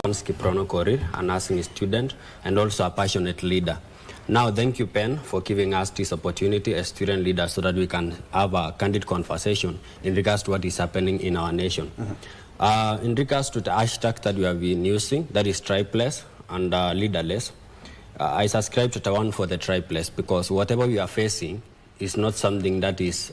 Evans Kiprono Korir, a nursing student and also a passionate leader. Now, thank you, Pen, for giving us this opportunity as student leaders so that we can have a candid conversation in regards to what is happening in our nation. In regards to the hashtag that we have been using, that is tribeless and leaderless, I subscribe to the one for the tribeless because whatever we are facing is not something that is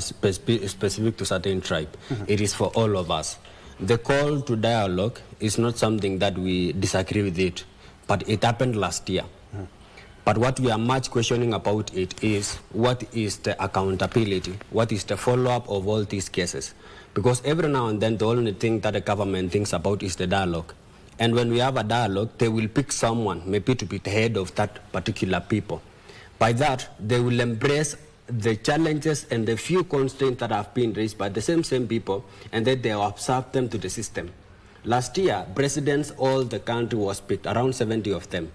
specific to certain tribe. It is for all of us. The call to dialogue is not something that we disagree with it, but it happened last year. But what we are much questioning about it is what is the accountability, what is the follow-up of all these cases. Because every now and then the only thing that the government thinks about is the dialogue. And when we have a dialogue, they will pick someone, maybe to be the head of that particular people. By that, they will embrace the challenges and the few constraints that have been raised by the same people, and then they absorb them to the system. Last year, presidents, all the country was picked, around 70 of them.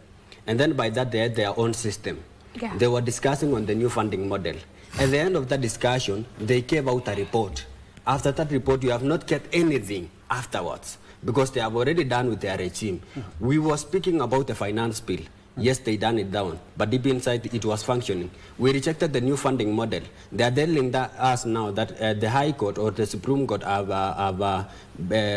And then by that, they had their own system. Yeah. They were discussing on the new funding model. At the end of that discussion, they gave out a report. After that report, you have not kept anything afterwards, because they have already done with their regime. We were speaking about the finance bill. Yes, they done it down, but deep inside it was functioning. We rejected the new funding model. They are telling us now that the High Court or the Supreme Court have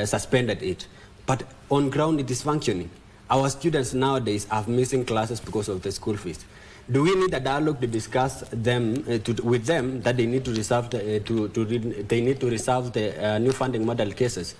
suspended it. But on ground it is functioning. Our students nowadays are missing classes because of the school fees. Do we need a dialogue to discuss them with them that they need to resolve the new funding model cases?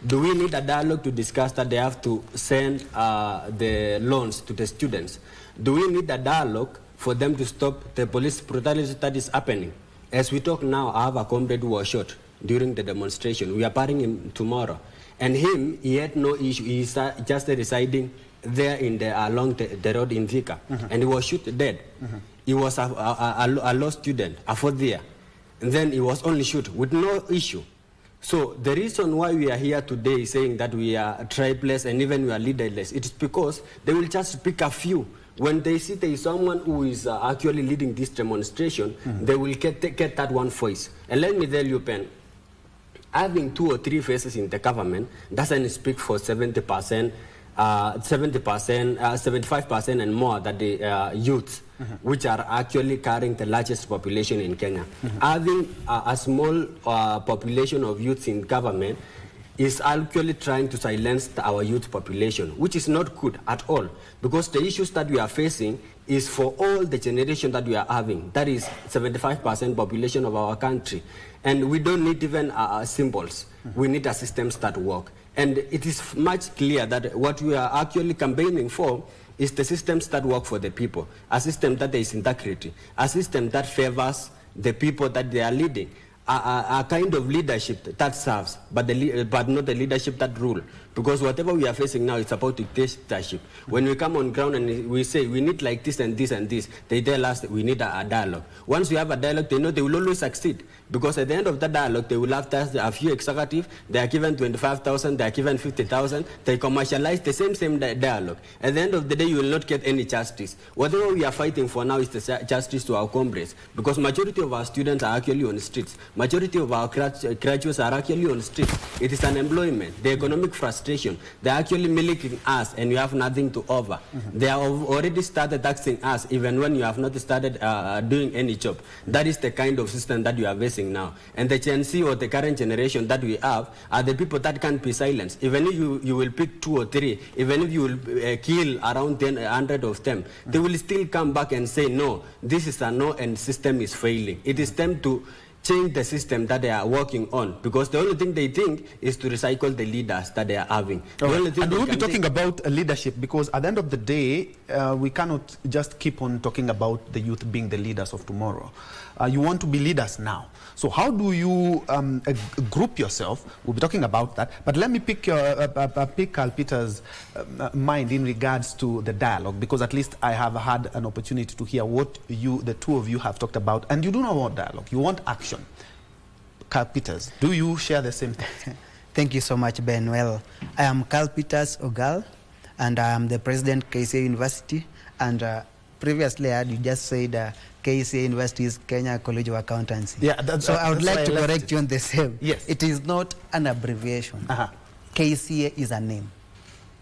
Do we need a dialogue to discuss that they have to send the loans to the students? Do we need a dialogue for them to stop the police brutality that is happening? As we talk now, I have a comrade who was shot during the demonstration. We are partying him tomorrow. And he had no issue. He's just residing there in along the road in Thika, and he was shot dead. He was a law student, a fourth year, and then he was only shot with no issue. So the reason why we are here today saying that we are tribeless and even we are leaderless, it is because they will just pick a few. When they see there is someone who is actually leading this demonstration, they will get that one voice. And let me tell you, Pen, having 2 or 3 faces in the government doesn't speak for 70%, 75% and more that the youths, which are actually carrying the largest population in Kenya. Having a small population of youths in government is actually trying to silence our youth population, which is not good at all, because the issues that we are facing is for all the generation that we are having. That is 75% population of our country. And we don't need even symbols. We need a systems that work. And it is much clear that what we are actually campaigning for is the systems that work for the people, a system that is integrity, a system that favors the people that they are leading, a kind of leadership that serves, but not the leadership that rule. Because whatever we are facing now, it's about dictatorship. When we come on ground and we say we need like this and this and this, they tell us that we need a dialogue. Once we have a dialogue, they know they will always succeed. Because at the end of the dialogue, they will have a few executives, they are given 25,000, they are given 50,000, they commercialize the same dialogue. At the end of the day, you will not get any justice. Whatever we are fighting for now is the justice to our comrades. Because majority of our students are actually on the streets. Majority of our graduates are actually on the streets. It is unemployment, the economic frustration. They are actually milking us and you have nothing to offer. They have already started taxing us even when you have not started doing any job. That is the kind of system that you are facing now. And the Gen Z or the current generation that we have are the people that can't be silenced. Even if you will pick 2 or 3, even if you will kill around 100 of them, they will still come back and say, no, this is a no and system is failing. It is time to change the system that they are working on, because the only thing they think is to recycle the leaders that they are having. And we will be talking about leadership, because at the end of the day, we cannot just keep on talking about the youth being the leaders of tomorrow. You want to be leaders now. So how do you group yourself? We'll be talking about that. But let me pick Carl Peter's mind in regards to the dialogue, because at least I have had an opportunity to hear what the two of you have talked about. And you do not want dialogue, you want action. Carl Peters, do you share the same thing? Thank you so much, Ben. Well, I am Carl Peters Ogal, and I am the president of KBC University. And previously, you just said KBC University is Kenya College of Accountancy. Yeah, so I would like to correct you on the same. Yes. It is not an abbreviation. KCA is a name.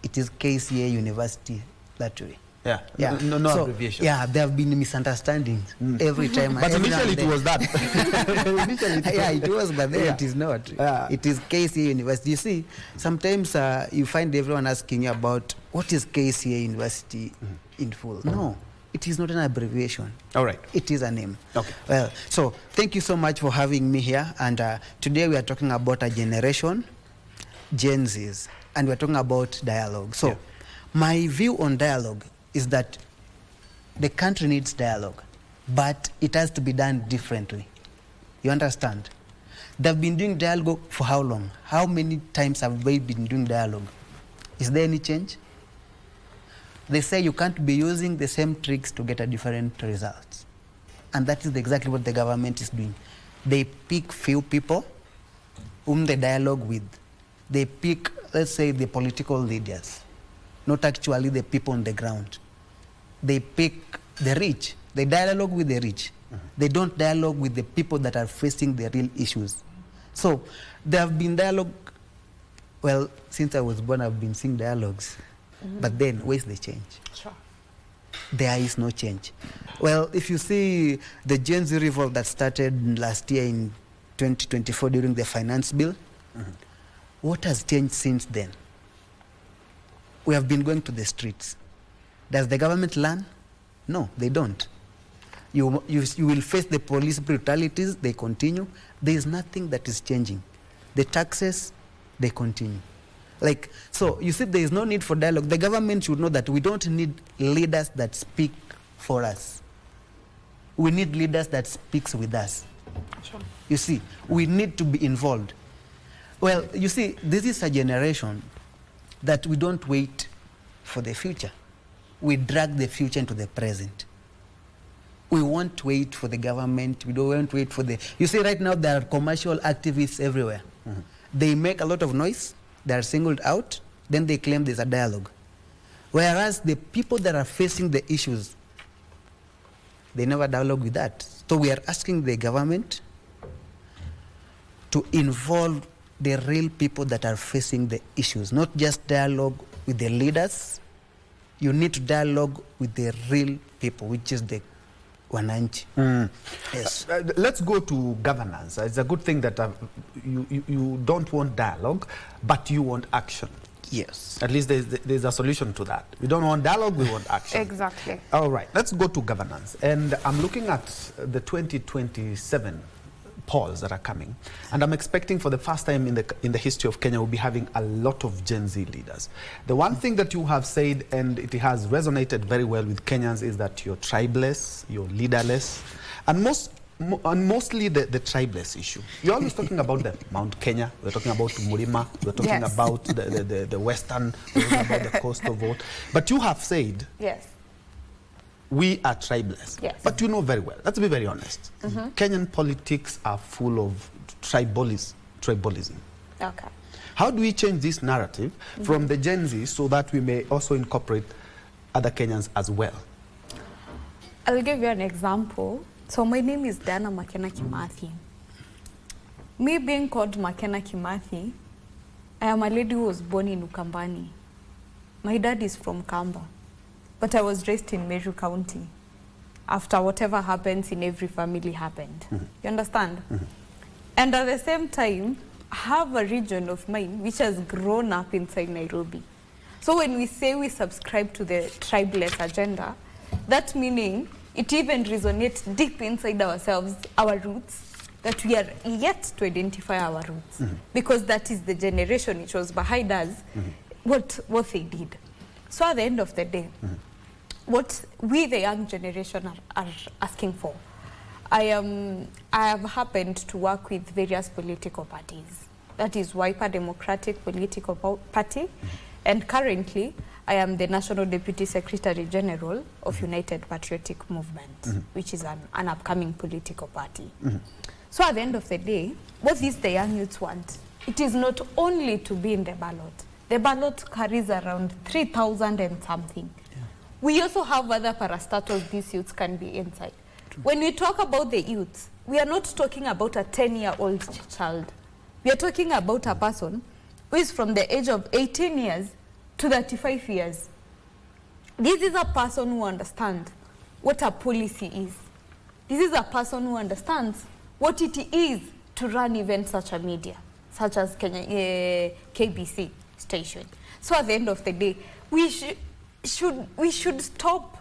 it is KCA University that way. Yeah, Yeah. no So, abbreviation. yeah, there have been misunderstandings every time. But every now initially and it then. was that. Yeah, it was, but then Yeah. it is not. Yeah. It is KCA University. You see, sometimes you find everyone asking you about what is KCA University in full. No, it is not an abbreviation. All right. It is a name. Okay. Well, so thank you so much for having me here. And today we are talking about a generation, Gen Zs, and we're talking about dialogue. So Yeah. my view on dialogue is that the country needs dialogue, but it has to be done differently. You understand? They've been doing dialogue for how long? How many times have we been doing dialogue? Is there any change? They say you can't be using the same tricks to get a different result. And that is exactly what the government is doing. They pick few people whom they dialogue with. They pick, let's say, the political leaders, not actually the people on the ground. They pick the rich. They dialogue with the rich. They don't dialogue with the people that are facing the real issues. So there have been dialogue. Well, since I was born, I've been seeing dialogues. But then, where's the change? Sure. There is no change. Well, if you see the Gen Z revolt that started last year in 2024 during the finance bill, what has changed since then? We have been going to the streets. Does the government learn? No, they don't. You will face the police brutalities, they continue. There is nothing that is changing. The taxes, they continue. Like, so you see there is no need for dialogue. The government should know that we don't need leaders that speak for us. We need leaders that speaks with us. Sure. You see, we need to be involved. Well, you see, this is a generation that we don't wait for the future. We drag the future into the present. We won't wait for the government. We don't want to wait for the... You see, right now there are commercial activists everywhere. They make a lot of noise. They are singled out. Then they claim there's a dialogue. Whereas the people that are facing the issues, they never dialogue with that. So we are asking the government to involve the real people that are facing the issues, not just dialogue with the leaders. You need to dialogue with the real people, which is the wananchi. Yes. Let's go to governance. It's a good thing that you don't want dialogue, but you want action. Yes. At least there's a solution to that. We don't want dialogue, we want action. Exactly. All right, let's go to governance. And I'm looking at the 2027 polls that are coming. And I'm expecting for the first time in the history of Kenya, we'll be having a lot of Gen Z leaders. The one thing that you have said, and it has resonated very well with Kenyans, is that you're tribeless, you're leaderless, and mostly the tribeless issue. You're always talking about the Mount Kenya, we're talking about Murima, we're talking Yes. about the western, we're talking about the coastal vote. But you have said, Yes. we are tribeless. Yes. But you know very well, let's be very honest, Kenyan politics are full of tribalism. Okay. How do we change this narrative from the Gen Z so that we may also incorporate other Kenyans as well? I'll give you an example. So my name is Dana Makena Kimathi. Me being called Makena Kimathi, I am a lady who was born in Ukambani. My dad is from Kamba, but I was raised in Meru County. After whatever happens in every family happened. You understand? And at the same time, I have a region of mine which has grown up inside Nairobi. So when we say we subscribe to the tribeless agenda, that meaning it even resonates deep inside ourselves, our roots, that we are yet to identify our roots. Because that is the generation which was behind us, what they did. So at the end of the day, what we, the young generation, are asking for, I have happened to work with various political parties. That is Wiper Democratic Political Party, and currently I am the National Deputy Secretary General of United Patriotic Movement, which is an upcoming political party. So at the end of the day, what these the young youths want, it is not only to be in the ballot. The ballot carries around 3,000 and something. We also have other parastatals these youths can be inside. When we talk about the youths, we are not talking about a 10-year-old child. We are talking about a person who is from the age of 18 years to 35 years. This is a person who understands what a policy is. This is a person who understands what it is to run even such a media, such as KBC station. So at the end of the day, we should stop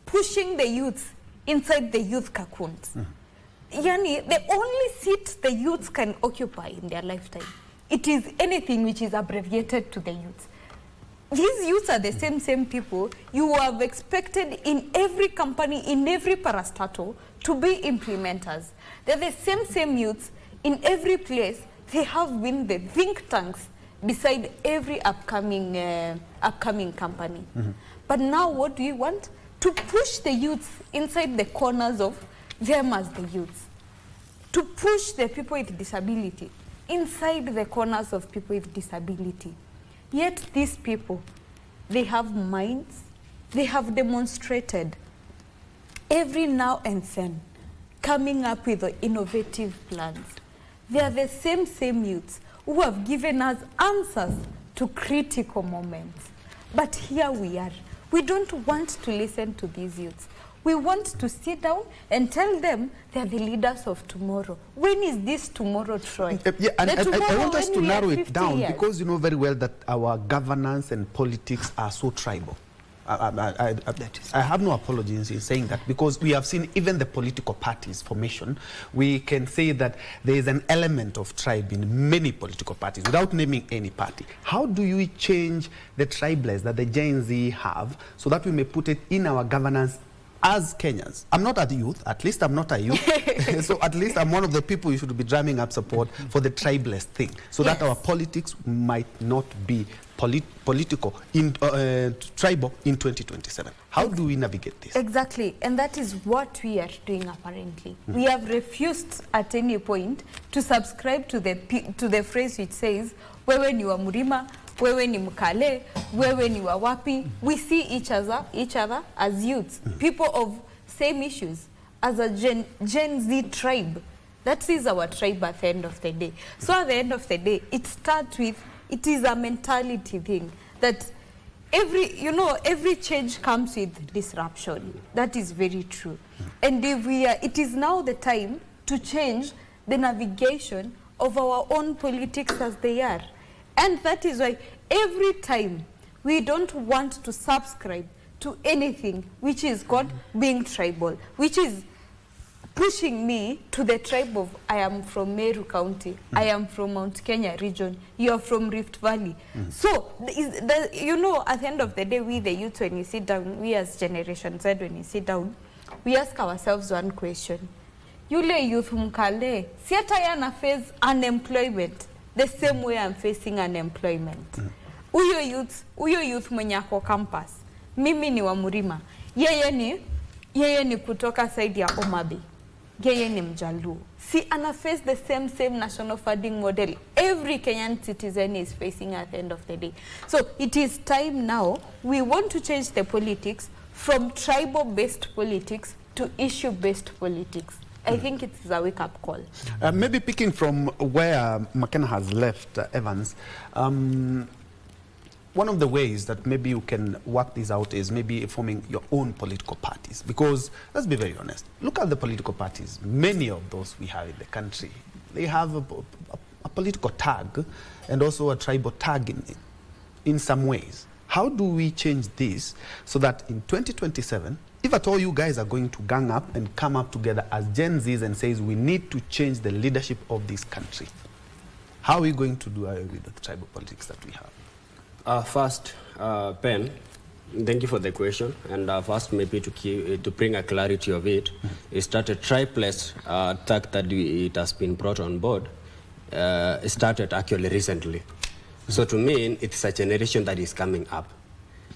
pushing the youth inside the youth cocoons. Yani, the only seat the youths can occupy in their lifetime, it is anything which is abbreviated to the youth. These youths are the same people you have expected in every company, in every parastatal, to be implementers. They're the same youths in every place. They have been the think tanks beside every upcoming company. But now what do you want? To push the youths inside the corners of them as the youths. To push the people with disability inside the corners of people with disability. Yet these people, they have minds, they have demonstrated every now and then coming up with the innovative plans. They are the same youths who have given us answers to critical moments. But here we are. We don't want to listen to these youths. We want to sit down and tell them they are the leaders of tomorrow. When is this tomorrow, Troy? Yeah, and I want us to narrow it down because you know very well that our governance and politics are so tribal. I have no apologies in saying that because we have seen even the political parties formation. We can say that there is an element of tribe in many political parties without naming any party. How do we change the tribalism that the Gen Z have so that we may put it in our governance as Kenyans? I'm not a youth, at least I'm not a youth. So at least I'm one of the people you should be drumming up support for the tribeless thing so that our politics might not be political, tribal in 2027. How do we navigate this? Exactly, and that is what we are doing apparently. We have refused at any point to subscribe to the phrase which says, wewe ni wa Murima, wewe ni Mkale, wewe ni wa wapi. We see each other as youths, people of same issues, as a Gen Z tribe. That is our tribe at the end of the day. So at the end of the day, it starts with, it is a mentality thing that every change comes with disruption. That is very true. And if it is now the time to change the navigation of our own politics as they are. And that is why every time we don't want to subscribe to anything which is called being tribal, which is pushing me to the tribe of, I am from Meru County, I am from Mount Kenya region, you are from Rift Valley. So, at the end of the day, we the youth, when you sit down, we as Generation Z, when you sit down, we ask ourselves one question. Yule youth Mkale, siata yana face unemployment the same way I'm facing unemployment. Uyo youth mwenye ako campus, mimi ni wa Murima, yeye ni kutoka side ya Omabi. Yeye ni Mjaluo. See, and I face the same national funding model every Kenyan citizen is facing at the end of the day. So it is time now, we want to change the politics from tribal-based politics to issue-based politics. I think it is a wake-up call. Maybe picking from where McKenna has left, Evans, one of the ways that maybe you can work this out is maybe forming your own political parties. Because, let's be very honest, look at the political parties. Many of those we have in the country, they have a political tag and also a tribal tag in some ways. How do we change this so that in 2027, if at all you guys are going to gang up and come up together as Gen Zs and says we need to change the leadership of this country, how are we going to do away with the tribal politics that we have? First, Ben, thank you for the question. And first, maybe to bring a clarity of it, is that a tribeless tag that it has been brought on board started actually recently. So to me, it's a generation that is coming up.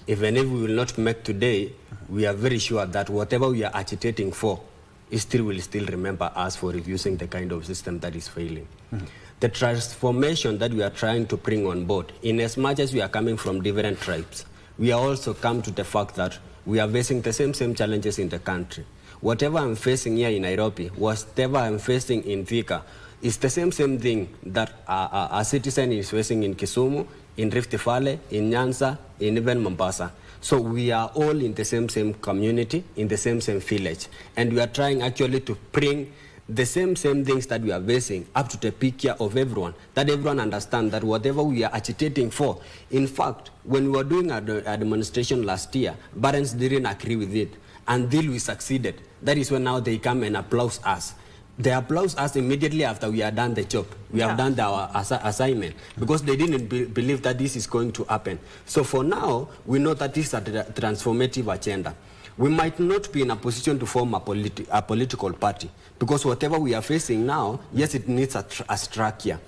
Even if we will not make today, we are very sure that whatever we are agitating for, it will still remember us for reducing the kind of system that is failing. The transformation that we are trying to bring on board, in as much as we are coming from different tribes, we are also come to the fact that we are facing the same challenges in the country. Whatever I'm facing here in Nairobi, whatever I'm facing in Thika, is the same thing that a citizen is facing in Kisumu, in Rift Valley, in Nyanza, in even Mombasa. So we are all in the same community, in the same village. And we are trying actually to bring the same things that we are facing up to the picture of everyone, that everyone understand that whatever we are agitating for. In fact, when we were doing our demonstration last year, parents didn't agree with it until we succeeded. That is when now they come and applaud us. They applaud us immediately after we have done the job. We have done our assignment, because they didn't believe that this is going to happen. So for now, we know that this is a transformative agenda. We might not be in a position to form a political party, because whatever we are facing now, yes, it needs a structure.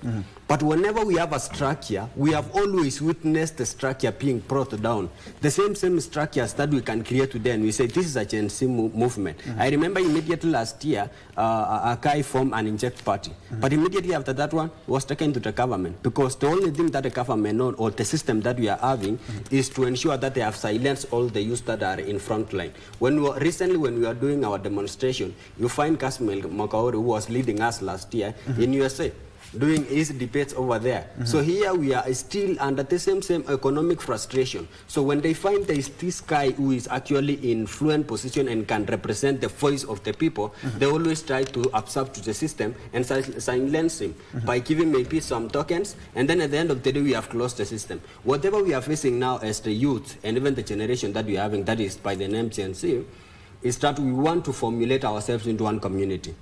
But whenever we have a structure, we have always witnessed the structure being brought down. The same structures that we can create today, and we say this is a Gen Z movement. I remember immediately last year, a guy formed an inject party. But immediately after that one was taken to the government, because the only thing that the government knows, or the system that we are having, is to ensure that they have silenced all the youth that are in front line. Recently, when we were doing our demonstration, you find Kasmil Makaori, who was leading us last year in USA, doing his debates over there. So here we are still under the same economic frustration. So when they find there is this guy who is actually in fluent position and can represent the voice of the people, they always try to absorb to the system and silence him by giving maybe some tokens, and then at the end of the day we have closed the system. Whatever we are facing now as the youth and even the generation that we are having, that is by the name Gen Z, is that we want to formulate ourselves into one community.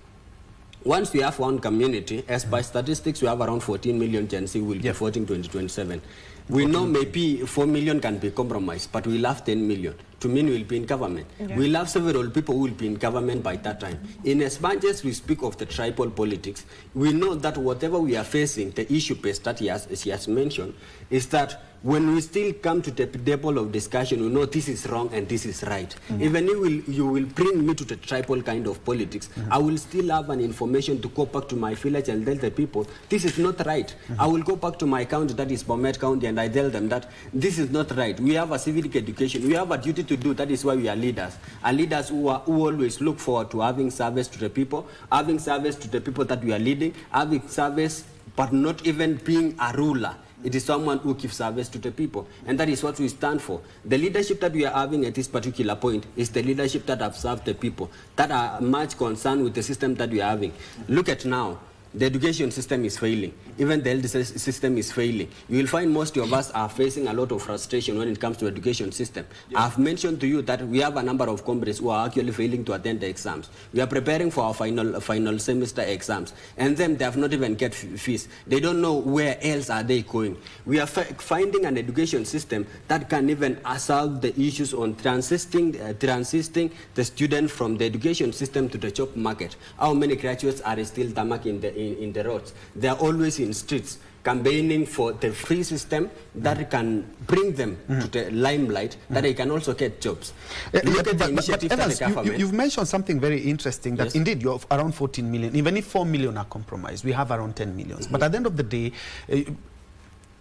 Once we have one community, as by statistics, we have around 14 million Gen Z will be voting 2027. We know maybe 4 million can be compromised, but we'll have 10 million. To mean we'll be in government. We'll have several people who will be in government by that time. In as much as we speak of the tribal politics, we know that whatever we are facing, the issue base that he has mentioned, is that when we still come to the table of discussion, we know this is wrong and this is right. Even if you will bring me to the tribal kind of politics, I will still have an information to go back to my village and tell the people, this is not right. I will go back to my county, that is Bomet County, and I tell them that this is not right. We have a civic education. We have a duty to do. That is why we are leaders. Are leaders who always look forward to having service to the people, having service to the people that we are leading, having service, but not even being a ruler. It is someone who gives service to the people. And that is what we stand for. The leadership that we are having at this particular point is the leadership that have served the people, that are much concerned with the system that we are having. Look at now. The education system is failing. Even the health system is failing. You will find most of us are facing a lot of frustration when it comes to education system. I've mentioned to you that we have a number of comrades who are actually failing to attend the exams. We are preparing for our final semester exams, and then they have not even get fees. They don't know where else are they going. We are finding an education system that can even solve the issues on transiting the student from the education system to the job market. How many graduates are still tarmac in the roads? They are always in streets campaigning for the free system that can bring them to the limelight, that they can also get jobs. Look at the initiative that the government... You've mentioned something very interesting, that indeed you have around 14 million. Even if 4 million are compromised, we have around 10 million. But at the end of the day,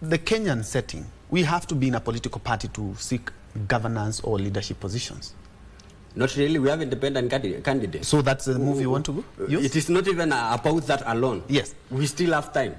the Kenyan setting, we have to be in a political party to seek governance or leadership positions. Not really. We have independent candidates. So that's the move you want to go? Yes? It is not even about that alone. Yes. We still have time.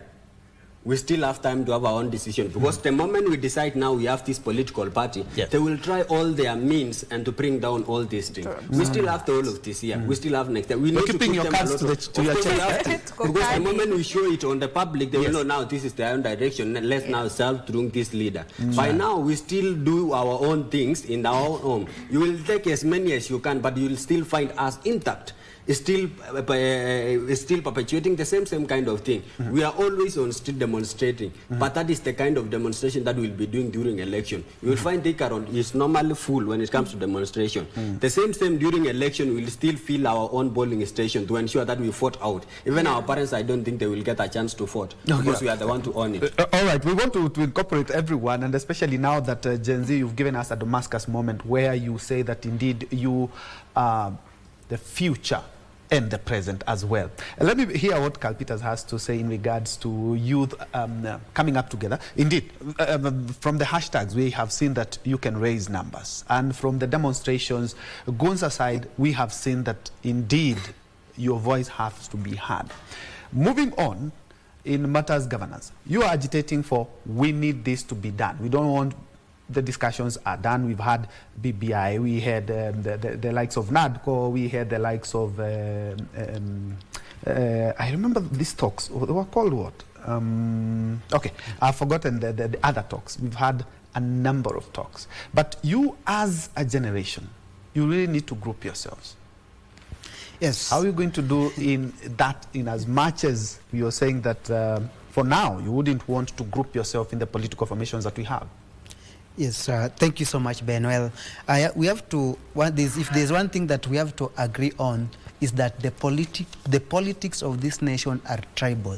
We still have time to have our own decision, because the moment we decide now we have this political party, they will try all their means and to bring down all these things. We still have all of this year. We still have next year. We need to put your cards to your chest. Because the moment we show it on the public, they will know now this is their own direction. Let's now serve through this leader. By now, we still do our own things in our own home. You will take as many as you can, but you will still find us intact. Still perpetuating the same kind of thing. We are always on street demonstrating, but that is the kind of demonstration that we'll be doing during election. You will find Dikaron is normally full when it comes to demonstration. The same during election, we'll still fill our own polling station to ensure that we fought out. Even our parents, I don't think they will get a chance to vote, because we are the one to own it. All right, we want to incorporate everyone, and especially now that Gen Z, you've given us a Damascus moment where you say that indeed you are the future and the present as well. Let me hear what Carl Peters has to say in regards to youth coming up together. Indeed, from the hashtags, we have seen that you can raise numbers. And from the demonstrations, Gunza side, we have seen that indeed your voice has to be heard. Moving on, in matters governance. You are agitating for, we need this to be done. We don't want the discussions are done. We've had BBI, we had the likes of NADCO, we had the likes of, I remember these talks, they were called what? Okay, I've forgotten the other talks. We've had a number of talks. But you as a generation, you really need to group yourselves. Yes. How are you going to do in that, in as much as you're saying that for now, you wouldn't want to group yourself in the political formations that we have? Yes, thank you so much, Ben. Well, we have to, if there's one thing that we have to agree on, is that the politics of this nation are tribal.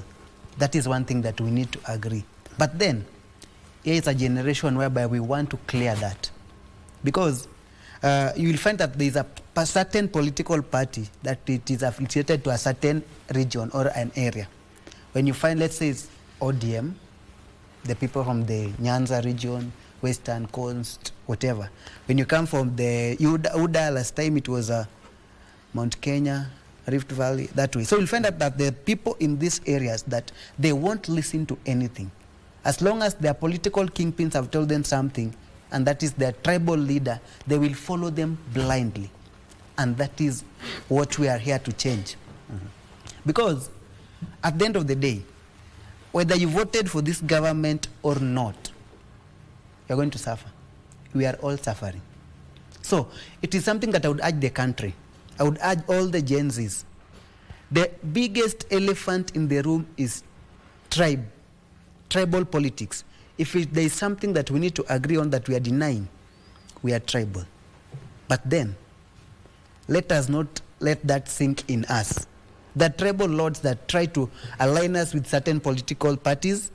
That is one thing that we need to agree. But then, here is a generation whereby we want to clear that. Because you will find that there is a certain political party that it is affiliated to a certain region or an area. When you find, let's say, it's ODM, the people from the Nyanza region, Western Coast, whatever. When you come from the UDA, last time it was Mount Kenya, Rift Valley, that way. So you'll find out that the people in these areas that they won't listen to anything. As long as their political kingpins have told them something, and that is their tribal leader, they will follow them blindly. And that is what we are here to change. Because at the end of the day, whether you voted for this government or not, you're going to suffer. We are all suffering. So it is something that I would urge the country. I would urge all the Gen Zs. The biggest elephant in the room is tribal politics. If there is something that we need to agree on that we are denying, we are tribal. But then, let us not let that sink in us. The tribal lords that try to align us with certain political parties,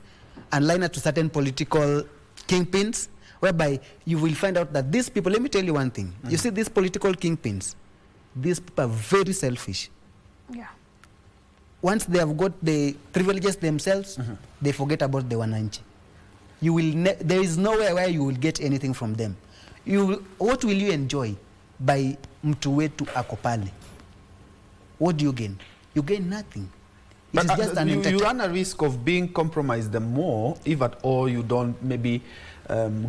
align us to certain political kingpins, whereby you will find out that these people, let me tell you one thing. You see these political kingpins, these people are very selfish. Yeah. Once they have got the privileges themselves, they forget about the wananchi. You will there is nowhere where you will get anything from them. What will you enjoy by mtu wetu ako pale? What do you gain? You gain nothing. It is just an you run a risk of being compromised the more, if at all you don't maybe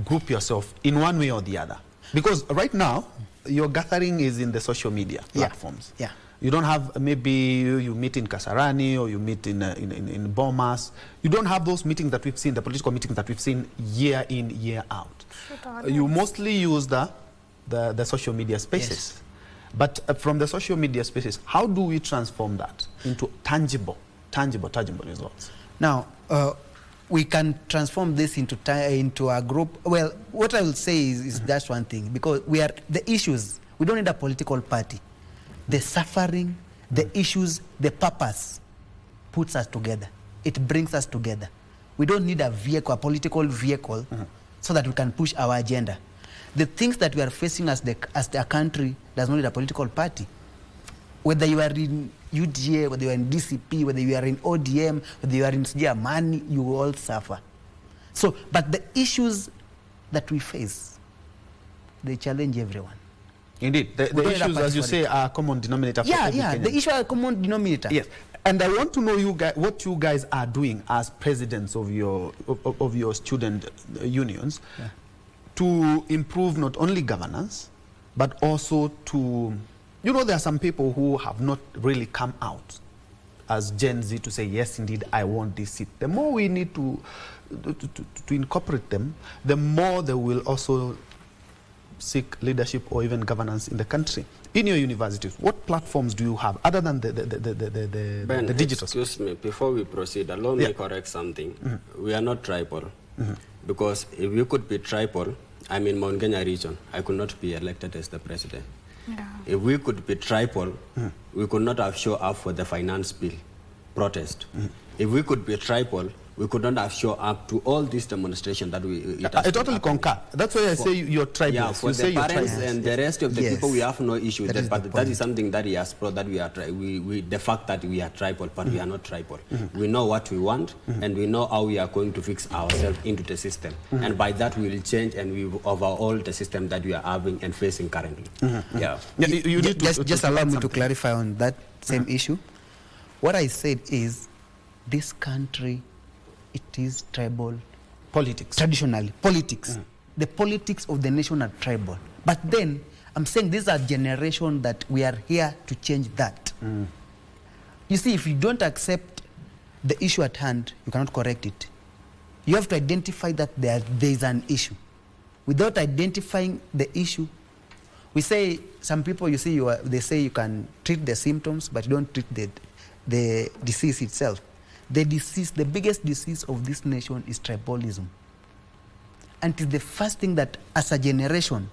group yourself in one way or the other. Because right now, your gathering is in the social media platforms. Yeah. You don't have, maybe you meet in Kasarani or you meet in Bomas. You don't have those meetings that we've seen, the political meetings that we've seen year in, year out. You mostly use the social media spaces. Yes. But from the social media spaces, how do we transform that into tangible results? Now, we can transform this into a group. Well, what I will say is just one thing, because the issues, we don't need a political party. The suffering, the issues, the purpose puts us together. It brings us together. We don't need a political vehicle, so that we can push our agenda. The things that we are facing as a country does not need a political party. Whether you are in UDA, whether you are in DCP, whether you are in ODM, whether you are in Money, you will all suffer. So, but the issues that we face, they challenge everyone. Indeed, the issues, as you say, are a common denominator for every Kenyan. The issue are a common denominator. Yes, and I want to know what you guys are doing as presidents of your student unions to improve not only governance, but also to, there are some people who have not really come out as Gen Z to say, yes, indeed, I want this seat. The more we need to incorporate them, the more they will also seek leadership or even governance in the country. In your universities, what platforms do you have other than Ben, the digital? Excuse me, before we proceed, allow me to correct something. We are not tribal. Because if we could be tribal, I'm in Mount Kenya region, I could not be elected as the president. Yeah. If we could be tribal, we could not have shown up for the finance bill protest. If we could be tribal, we could not have shown up to all these demonstrations that I totally concur. That's why I say you're tribal. Yeah, for the parents and the rest of the people, we have no issue with that. But that is something that he has brought, that we are the fact that we are tribal, but we are not tribal. We know what we want, and we know how we are going to fix ourselves into the system. And by that, we will change and we will overhaul the system that we are having and facing currently. You need just allow me to clarify on that same issue. What I said is, this country, it is tribal. Politics. Traditionally, politics. The politics of the nation are tribal. But then, I'm saying this is a generation that we are here to change that. You see, if you don't accept the issue at hand, you cannot correct it. You have to identify that there is an issue. Without identifying the issue, we say, some people, you see, they say you can treat the symptoms, but you don't treat the disease itself. The disease, the biggest disease of this nation is tribalism. And it's the first thing that, as a generation,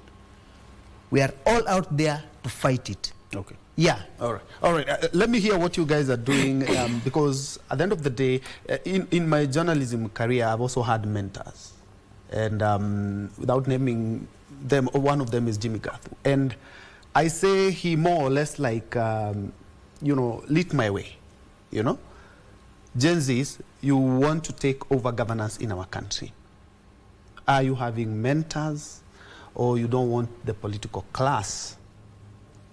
we are all out there to fight it. Okay. Yeah. All right. All right. Let me hear what you guys are doing, because at the end of the day, in my journalism career, I've also had mentors. And without naming them, one of them is Jimmy Gathu. And I say he more or less like, you know, lit my way, you know. Gen Zs, you want to take over governance in our country. Are you having mentors, or you don't want the political class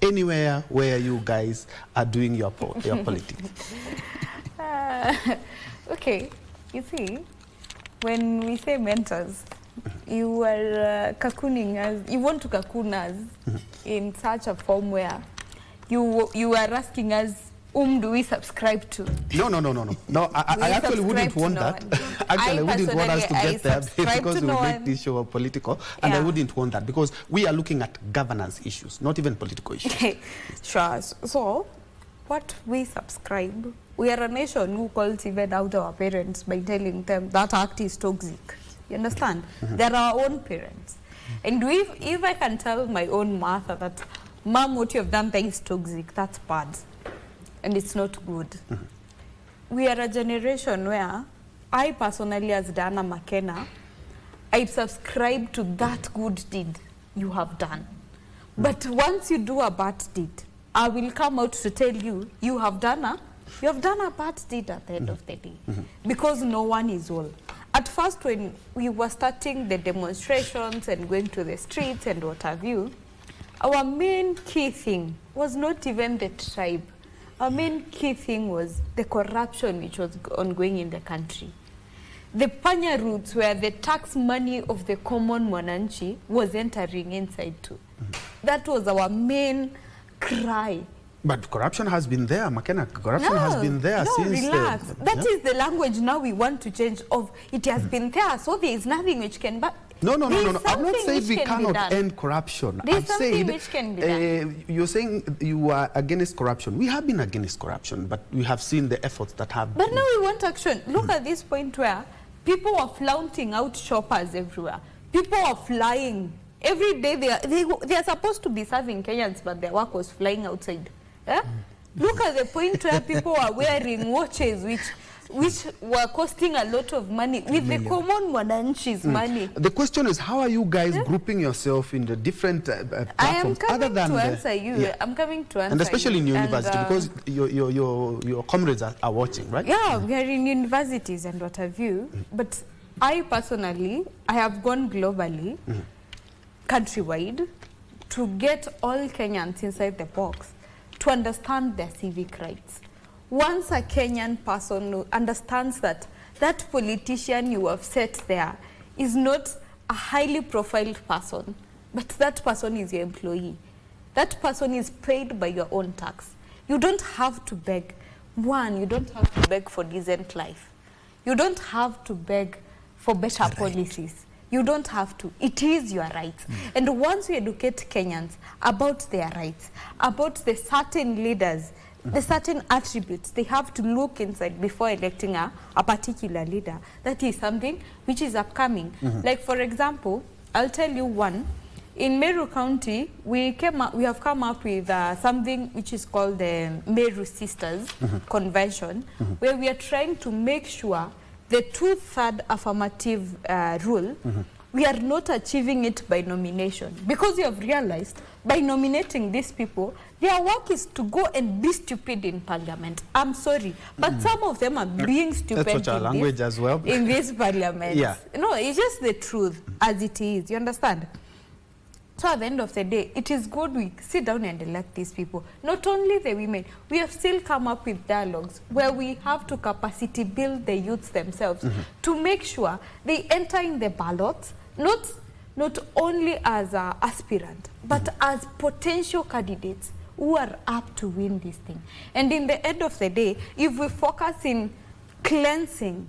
anywhere where you guys are doing your politics? Okay, you see, when we say mentors, you are cocooning us, you want to cocoon us in such a form where you are asking us, do we subscribe to? No, I actually wouldn't want that. Actually, I wouldn't want us to get there because we make this show political, and I wouldn't want that because we are looking at governance issues, not even political issues. Sure. So, what we subscribe, we are a nation who cultivate out our parents by telling them that act is toxic. You understand? They're our own parents. And if I can tell my own mother that, Mom, what you have done there is toxic, that's bad. And it's not good. We are a generation where I personally, as Diana McKenna, I subscribe to that good deed you have done. But once you do a bad deed, I will come out to tell you, you have done a bad deed at the end of the day. Because no one is all. At first, when we were starting the demonstrations and going to the streets and what have you, our main key thing was not even the tribe. Our main key thing was the corruption which was ongoing in the country. The panya routes where the tax money of the common mwananchi was entering inside too. That was our main cry. But corruption has been there, McKenna. Corruption has been there since. Relax. That is the language now we want to change of it has been there, so there is nothing which can be. No. I'm not saying we cannot end corruption. There's something which can be done. You're saying you are against corruption. We have been against corruption, but we have seen the efforts that have But now we want action. Look at this point where people are flaunting out shoppers everywhere. People are flying. Every day they are supposed to be serving Kenyans, but their work was flying outside. Yeah? Look at the point where people are wearing watches which were costing a lot of money with the common mwananchi's money. The question is, how are you guys grouping yourself in the different platforms? I am coming to answer you. Yeah. I'm coming to answer you. And especially in university, because your comrades are watching, right? Yeah, we are in universities and what have you. But I personally, I have gone globally, countrywide, to get all Kenyans inside the box to understand their civic rights. Once a Kenyan person understands that that politician you have set there is not a highly profiled person, but that person is your employee. That person is paid by your own tax. You don't have to beg. One, you don't have to beg for decent life. You don't have to beg for better policies. You don't have to. It is your rights. And once you educate Kenyans about their rights, about the certain leaders, the certain attributes they have to look inside before electing a particular leader, that is something which is upcoming. Like, for example, I'll tell you one. In Meru County, we have come up with something which is called the Meru Sisters Convention, where we are trying to make sure the 2/3 affirmative rule, we are not achieving it by nomination. Because you have realized, by nominating these people, their work is to go and be stupid in parliament. I'm sorry, but some of them are being stupid in this parliament. Yeah. No, it's just the truth as it is. You understand? So at the end of the day, it is good we sit down and elect these people. Not only the women, we have still come up with dialogues where we have to capacity build the youths themselves to make sure they enter in the ballots, not only as an aspirant, but as potential candidates who are up to win this thing. And in the end of the day, if we focus in cleansing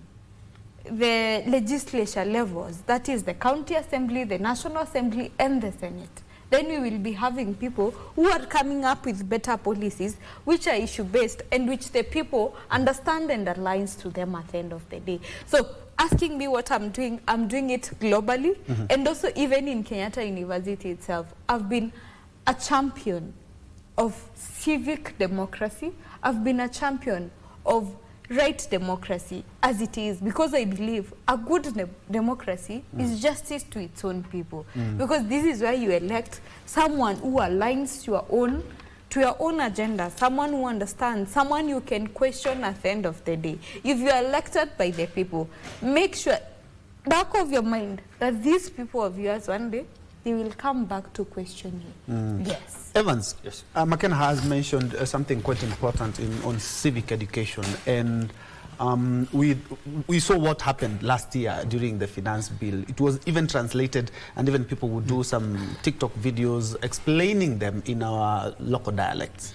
the legislature levels, that is the county assembly, the national assembly, and the senate, then we will be having people who are coming up with better policies which are issue-based and which the people understand and aligns to them at the end of the day. So asking me what I'm doing it globally, and also even in Kenyatta University itself. I've been a champion of civic democracy. I've been a champion of right democracy as it is, because I believe a good democracy is justice to its own people. Because this is where you elect someone who aligns to your own agenda, someone who understands, someone you can question at the end of the day. If you are elected by the people, make sure, back of your mind, that these people of yours one day, they will come back to question you. Yes. Evans, Yes. McKenna has mentioned something quite important on civic education, and we saw what happened last year during the finance bill. It was even translated, and even people would do some TikTok videos explaining them in our local dialects.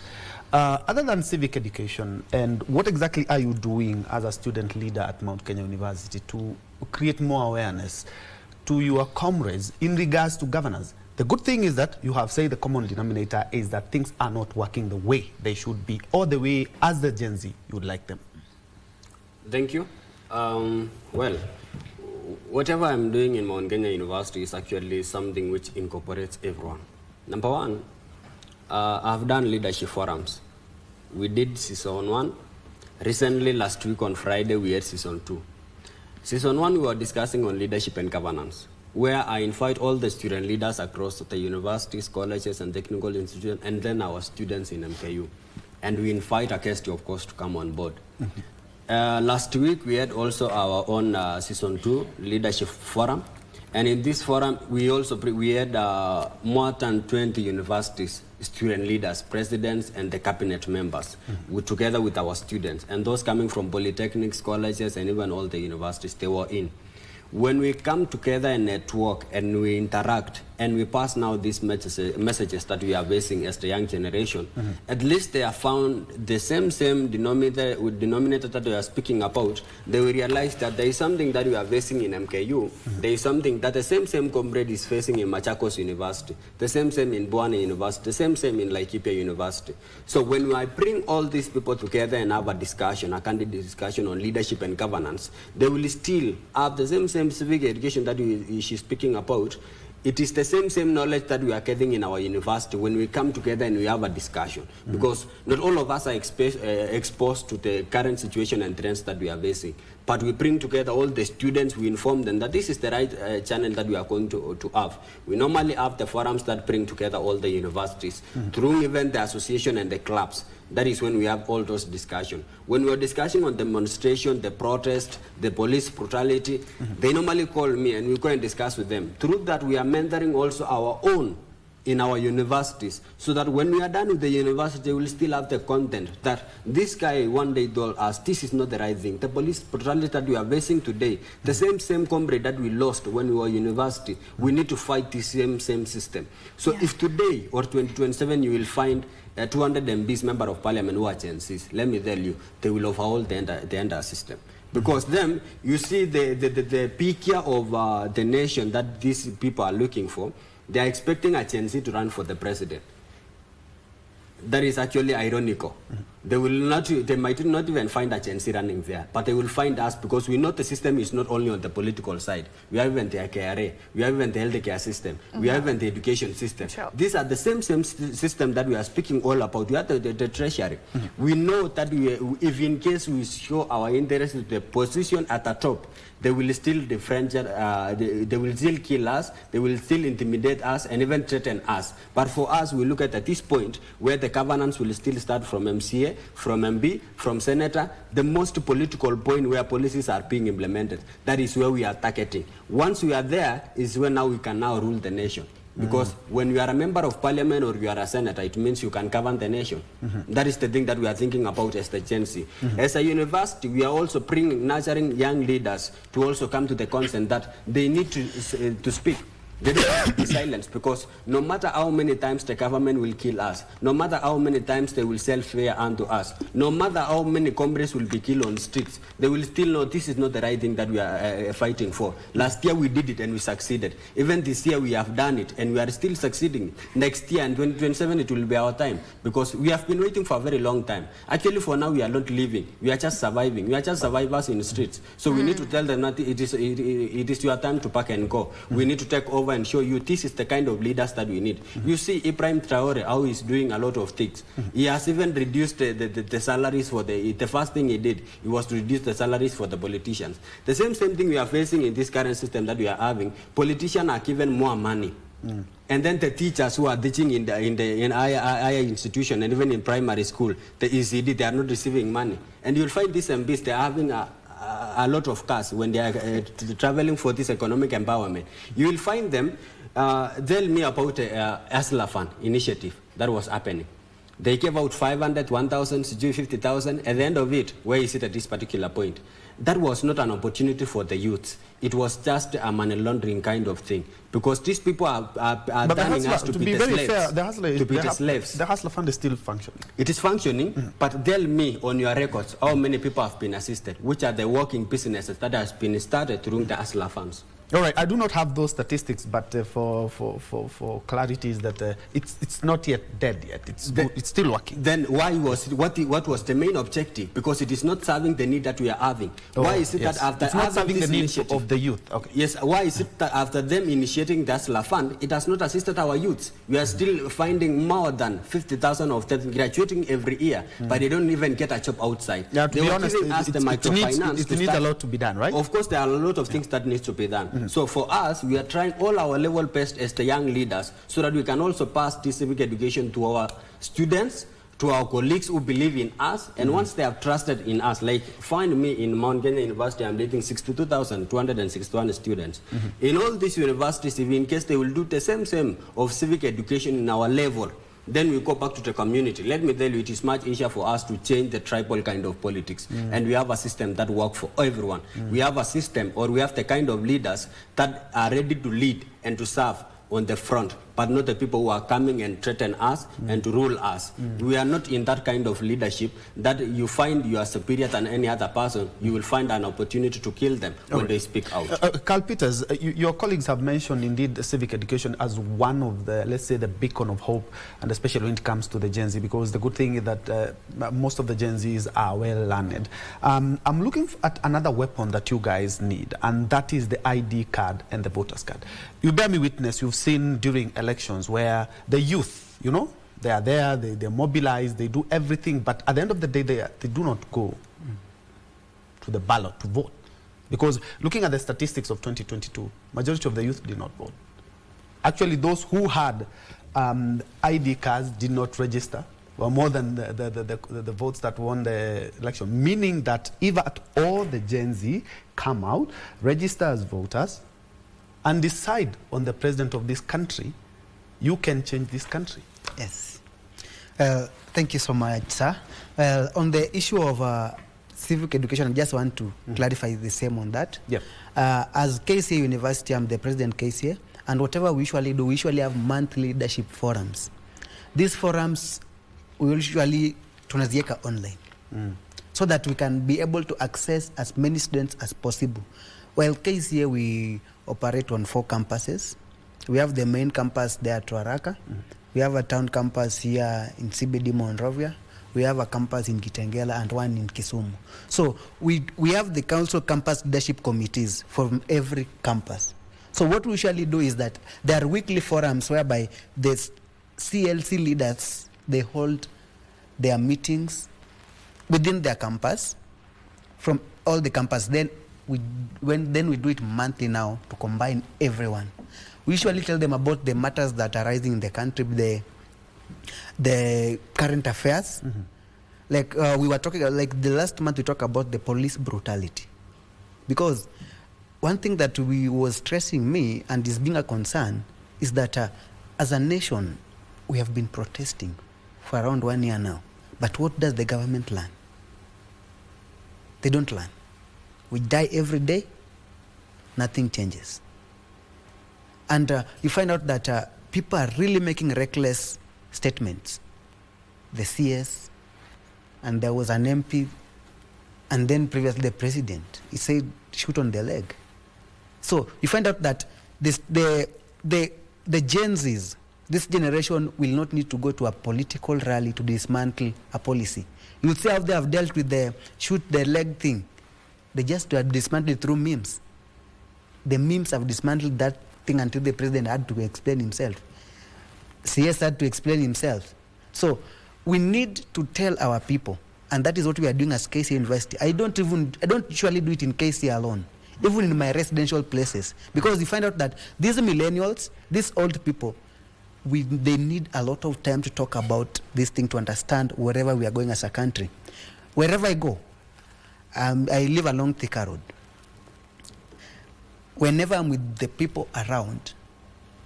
Other than civic education, and what exactly are you doing as a student leader at Mount Kenya University to create more awareness to your comrades in regards to governance? The good thing is that you have said the common denominator is that things are not working the way they should be, or the way as the Gen Z you would like them. Thank you. Well, whatever I'm doing in Mount Kenya University is actually something which incorporates everyone. Number one, I've done leadership forums. We did season 1. Recently, last week on Friday, we had season 2. Season 1, we were discussing on leadership and governance, where I invite all the student leaders across the universities, colleges, and technical institutions, and then our students in MKU. And we invite Akesti, of course, to come on board. Last week, we had also our own season 2 leadership forum. And in this forum, we had more than 20 universities, student leaders, presidents, and the cabinet members, together with our students. And those coming from polytechnics, colleges, and even all the universities, they were in. When we come together and network and we interact and we pass now these messages that we are facing as the young generation, at least they have found the same denominator that we are speaking about. They will realize that there is something that we are facing in MKU. There is something that the same comrade is facing in Machakos University, the same in Buana University, the same in Laikipia University. So when I bring all these people together and have a discussion, a candid discussion on leadership and governance, they will still have the same civic education that she's speaking about. It is the same knowledge that we are getting in our university when we come together and we have a discussion. Because not all of us are exposed to the current situation and trends that we are facing. But we bring together all the students, we inform them that this is the right channel that we are going to have. We normally have the forums that bring together all the universities, through even the association and the clubs. That is when we have all those discussions. When we are discussing on demonstration, the protest, the police brutality, they normally call me and we go and discuss with them. Through that, we are mentoring also our own in our universities, so that when we are done with the university, we will still have the content that this guy one day told us this is not the right thing. The police brutality that we are facing today, the same comrade that we lost when we were university, we need to fight this same system. So if today or 2027 you will find 200 MPs, member of parliament who are Gen Zs, let me tell you, they will overhaul the entire system. Because them, you see the picture of the nation that these people are looking for. They are expecting a Gen Z to run for the president. That is actually ironical. They might not even find a Gen Z running there, but they will find us, because we know the system is not only on the political side. We have even the KRA, we have even the healthcare system, we have even the education system. Sure. These are the same system that we are speaking all about. We have the treasury. We know that if in case we show our interest in the position at the top, they will still they will still kill us, they will still intimidate us and even threaten us. But for us, we look at this point where the governance will still start from MCA, from MB, from Senator, the most political point where policies are being implemented. That is where we are targeting. Once we are there is when now we can now rule the nation. Because when you are a member of parliament or you are a senator, it means you can govern the nation. That is the thing that we are thinking about as the Gen Z. As a university, we are also nurturing young leaders to also come to the consent that they need to speak. They don't have to be silenced, because no matter how many times the government will kill us, no matter how many times they will sell fare unto us, no matter how many comrades will be killed on streets, they will still know this is not the right thing that we are fighting for. Last year we did it and we succeeded. Even this year we have done it and we are still succeeding. Next year in 2027 it will be our time, because we have been waiting for a very long time. Actually, for now we are not living. We are just surviving. We are just survivors in the streets. So we need to tell them that it is your time to pack and go. We need to take over and show you this is the kind of leaders that we need. You see Ibrahim Traore, how he's doing a lot of things. He has even reduced the salaries for the first thing he did, he was to reduce the salaries for the politicians. The same thing we are facing in this current system that we are having. Politicians are given more money. And then the teachers who are teaching in higher institution and even in primary school, the ECD, they are not receiving money. And you'll find these MPs, they are having a lot of cars when they are traveling for this economic empowerment. You will find them tell me about Asla Fund initiative that was happening. They gave out 500, 1,000, 50,000. At the end of it, where is it at this particular point? That was not an opportunity for the youth. It was just a money laundering kind of thing. Because these people are turning us to be the slaves. The Hustler Fund is still functioning. It is functioning, but tell me on your records how many people have been assisted, which are the working businesses that has been started through the Hustler Funds. All right, I do not have those statistics, but for clarity is that it's not yet dead yet. It's still working. Then why was what was the main objective? Because it is not serving the need that we are having. Why is it that after it's not serving the needs initiative of the youth? Okay. Yes. Why is it that after them initiating the Asla Fund, it has not assisted our youths? We are still finding more than 50,000 of them graduating every year, but they don't even get a job outside. Yeah, to be honest, it needs a lot to be done, right? Of course, there are a lot of things that needs to be done. So for us, we are trying all our level best as the young leaders so that we can also pass this civic education to our students, to our colleagues who believe in us. And once they have trusted in us, like find me in Mount Kenya University, I'm leading 62,261 students. In all these universities, if in case they will do the same of civic education in our level, then we go back to the community. Let me tell you, it is much easier for us to change the tribal kind of politics. And we have a system that works for everyone. We have a system, or we have the kind of leaders that are ready to lead and to serve on the front, but not the people who are coming and threaten us and to rule us. We are not in that kind of leadership that you find you are superior than any other person. You will find an opportunity to kill them when they speak out. Carl Peters, your colleagues have mentioned indeed civic education as one of the, let's say, the beacon of hope, and especially when it comes to the Gen Z, because the good thing is that most of the Gen Zs are well learned. I'm looking at another weapon that you guys need, and that is the ID card and the voter's card. You bear me witness, you've seen during elections where the youth, you know, they are there, they're mobilized, they do everything, but at the end of the day, they do not go to the ballot to vote. Because looking at the statistics of 2022, majority of the youth did not vote. Actually, those who had ID cards did not register, were more than the votes that won the election, meaning that if at all the Gen Z come out, register as voters, and decide on the president of this country, you can change this country. Yes. Thank you so much, sir. On the issue of civic education, I just want to clarify the same on that. Yeah. As KCA University, I'm the president KCA, and whatever we usually do, we usually have monthly leadership forums. These forums, we usually tunazieka online, so that we can be able to access as many students as possible. Well, KCA, we operate on 4 campuses. We have the main campus there at Ruaraka. We have a town campus here in CBD Monrovia. We have a campus in Kitengela and one in Kisumu. So we have the council campus leadership committees from every campus. So what we usually do is that there are weekly forums whereby the CLC leaders, they hold their meetings within their campus from all the campus. Then we do it monthly now to combine everyone. We usually tell them about the matters that are rising in the country, the current affairs. Like we were talking, like the last month we talked about the police brutality. Because one thing that was stressing me and is being a concern is that as a nation, we have been protesting for around 1 year now. But what does the government learn? They don't learn. We die every day, nothing changes. And you find out that people are really making reckless statements. The CS, and there was an MP, and then previously the president. He said, shoot on the leg. So you find out that the Gen Zs, this generation will not need to go to a political rally to dismantle a policy. You would say how they have dealt with the shoot the leg thing. They just have dismantled it through memes. The memes have dismantled that thing until the president had to explain himself. CS had to explain himself. So we need to tell our people, and that is what we are doing as KC University. I don't usually do it in KC alone, even in my residential places, because you find out that these millennials, these old people, they need a lot of time to talk about this thing, to understand wherever we are going as a country. Wherever I go, I live along Thika Road. Whenever I'm with the people around,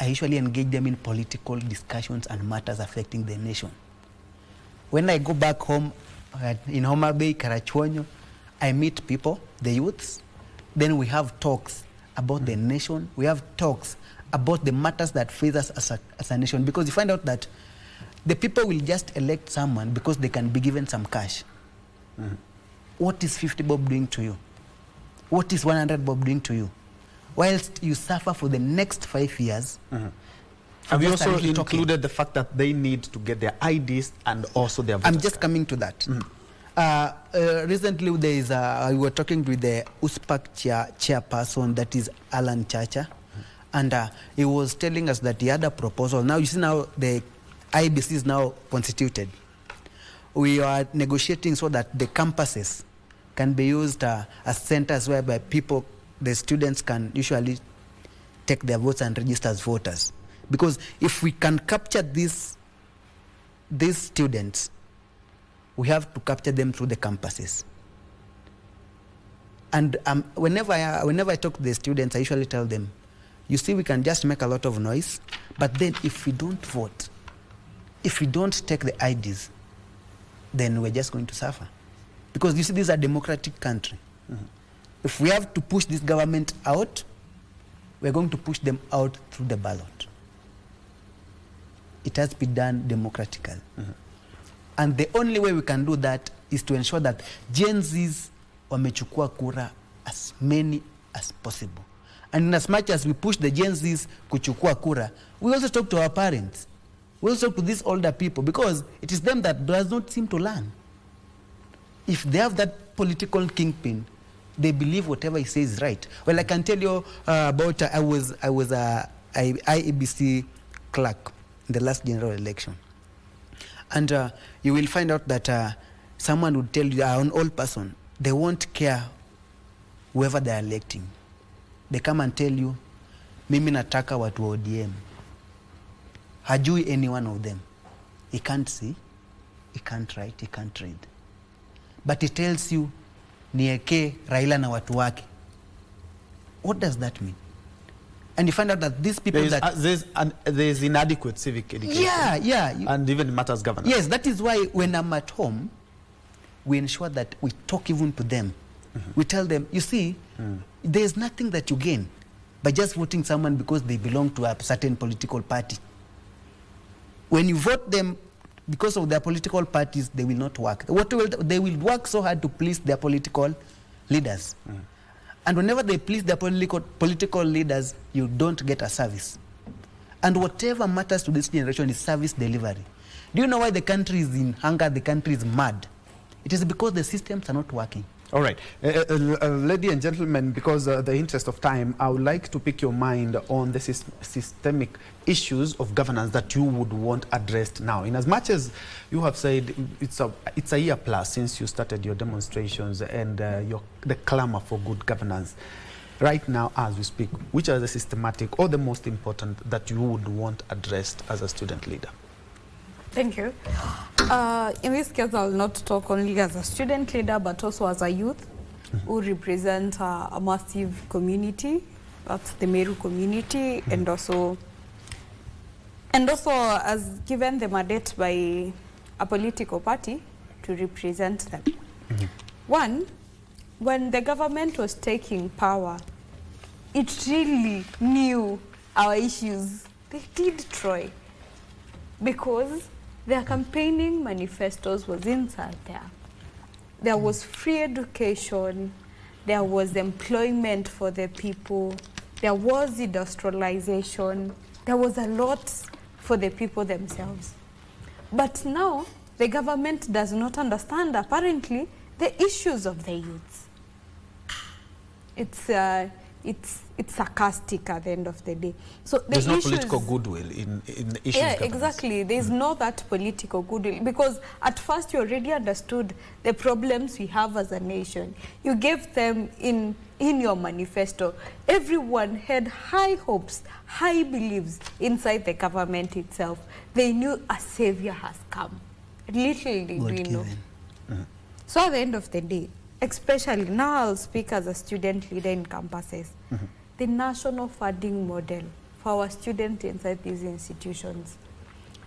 I usually engage them in political discussions and matters affecting the nation. When I go back home in Homa Bay, Karachuonyo, I meet people, the youths. Then we have talks about the nation. We have talks about the matters that face us as a nation. Because you find out that the people will just elect someone because they can be given some cash. What is 50 bob doing to you? What is 100 bob doing to you? Whilst you suffer for the next 5 years. Have you also included the fact that they need to get their IDs and also their voter I'm just coming to that. Recently, there is we were talking with the USPAC chairperson, that is Alan Chacha, and he was telling us that he had a proposal. Now, you see, now the IEBC is now constituted. We are negotiating so that the campuses can be used as centers whereby people, the students, can usually take their votes and register as voters. Because if we can capture these students, we have to capture them through the campuses. And whenever I talk to the students, I usually tell them, you see, we can just make a lot of noise, but then if we don't vote, if we don't take the IDs, then we're just going to suffer. Because you see, this is a democratic country. If we have to push this government out, we're going to push them out through the ballot. It has to be done democratically. And the only way we can do that is to ensure that Gen Zs wamechukua kura as many as possible. And in as much as we push the Gen Zs kuchukua kura, we also talk to our parents. We also talk to these older people, because it is them that does not seem to learn. If they have that political kingpin, they believe whatever he says is right. Well, I can tell you about I was a IEBC clerk in the last general election. And you will find out that someone would tell you, an old person, they won't care whoever they are electing. They come and tell you, mimi nataka watu wa ODM. Hajui any one of them. He can't see, he can't write, he can't read. But he tells you, nieke Raila na watu wake. What does that mean? And you find out that these people there's inadequate civic education. Yeah. And even matters governance. Yes, that is why when I'm at home, we ensure that we talk even to them. We tell them, you see, there's nothing that you gain by just voting someone because they belong to a certain political party. When you vote them because of their political parties, they will not work. They will work so hard to please their political leaders. And whenever they please their political leaders, you don't get a service. And whatever matters to this generation is service delivery. Do you know why the country is in hunger, the country is mad? It is because the systems are not working. All right. Ladies and gentlemen, because the interest of time, I would like to pick your mind on the systemic issues of governance that you would want addressed now. In as much as you have said it's a year plus since you started your demonstrations and the clamor for good governance. Right now, as we speak, which are the systematic or the most important that you would want addressed as a student leader? Thank you. In this case, I'll not talk only as a student leader, but also as a youth who represent a massive community, that's the Meru community, and also And also as given the mandate by a political party to represent them. One, when the government was taking power, it really knew our issues. They did try, because their campaigning manifestos was inside there. There was free education, there was employment for the people, there was industrialization, there was a lot for the people themselves. But now, the government does not understand, apparently, the issues of the youths. It's sarcastic at the end of the day. So there's no political goodwill in the issues. Yeah, exactly. There's no that political goodwill, because at first you already understood the problems we have as a nation. You gave them in your manifesto. Everyone had high hopes, high beliefs inside the government itself. They knew a savior has come. Little did we know. So at the end of the day, especially now I'll speak as a student leader in campuses, the national funding model for our students inside these institutions.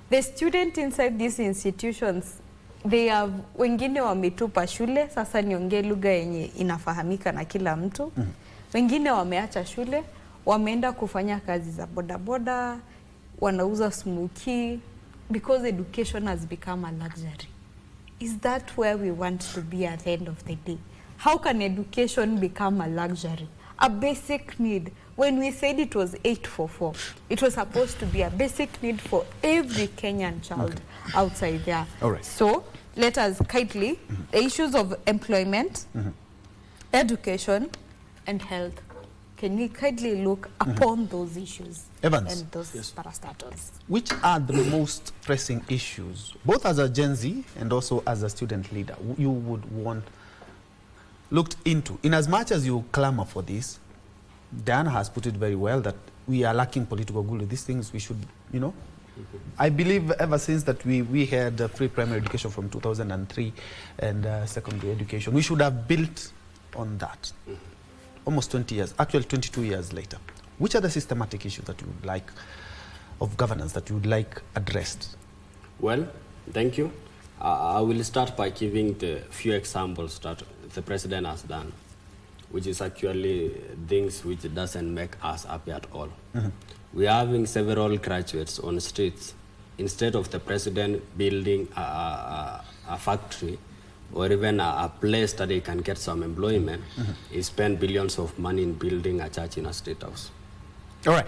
The students inside these institutions, they have, wengine wametupa shule, sasa niongee lugha yenye inafahamika na kila mtu. Wengine wameacha shule, wameenda kufanya kazi za bodaboda, wanauza smoky, because education has become a luxury. Is that where we want to be at the end of the day? How can education become a luxury? A basic need. When we said it was 844, it was supposed to be a basic need for every Kenyan child outside there. All right. So let us kindly, the issues of employment, education, and health. Can we kindly look upon those issues? Evans, and those parastatals? which are the most pressing issues, both as a Gen Z and also as a student leader, you would want looked into? In as much as you clamor for this, Diana has put it very well that we are lacking political goodwill. These things we should, you know, I believe ever since that we had free primary education from 2003 and secondary education, we should have built on that. Almost 20 years, actually 22 years later. Which are the systematic issues that you would like, of governance, that you would like addressed? Well, thank you. I will start by giving the few examples that the president has done, which is actually things which doesn't make us happy at all. We are having several graduates on streets. Instead of the president building a factory or even a place that they can get some employment, he spent billions of money in building a church in a state house. All right.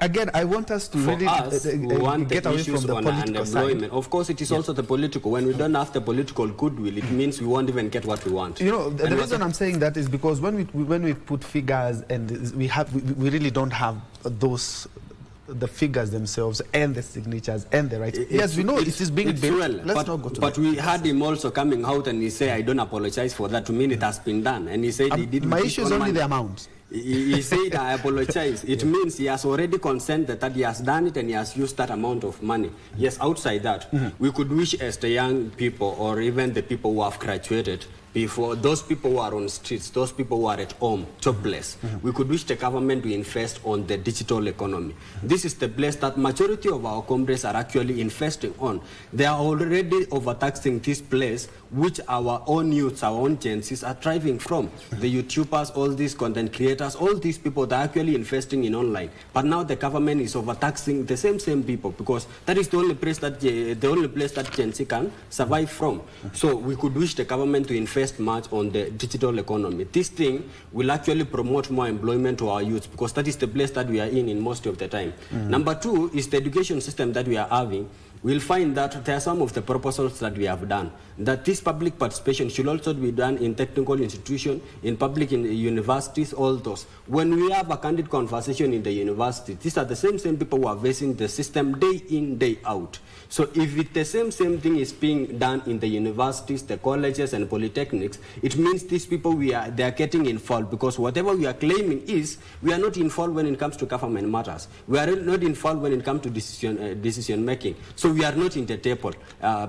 Again, I want us to really we want get the away issues from the on political unemployment. side. Of course, it is also the political. When we don't have the political goodwill, it means we won't even get what we want. You know, the reason I'm saying that is because when we put figures and we really don't have those, the figures themselves and the signatures and the rights. Yes, we know it is being built. Well, Let's not go to but that. we had him also coming out and he said, I don't apologize for that. To me, it has been done. And he said he didn't. My issue is only the amount. He said, I apologize. It means he has already consented that he has done it and he has used that amount of money. Yes, outside that, we could wish as the young people or even the people who have graduated before, those people who are on streets, those people who are at home, jobless, we could wish the government to invest on the digital economy. This is the place that majority of our comrades are actually investing on. They are already overtaxing this place, which our own youths, our own Gen Zs are thriving from. The YouTubers, all these content creators, all these people, they're actually investing in online. But now the government is overtaxing the same people, because that is the only place that Gen Z can survive from. So we could wish the government to invest much on the digital economy. This thing will actually promote more employment to our youth, because that is the place that we are in most of the time. Number two is the education system that we are having. We'll find that there are some of the proposals that we have done, that this public participation should also be done in technical institutions, in public universities, all those. When we have a candid conversation in the university, these are the same people who are facing the system day in, day out. So if the same thing is being done in the universities, the colleges and polytechnics, it means these people, they are getting involved, because whatever we are claiming is, we are not involved when it comes to government matters. We are not involved when it comes to decision making. So So we are not in the table,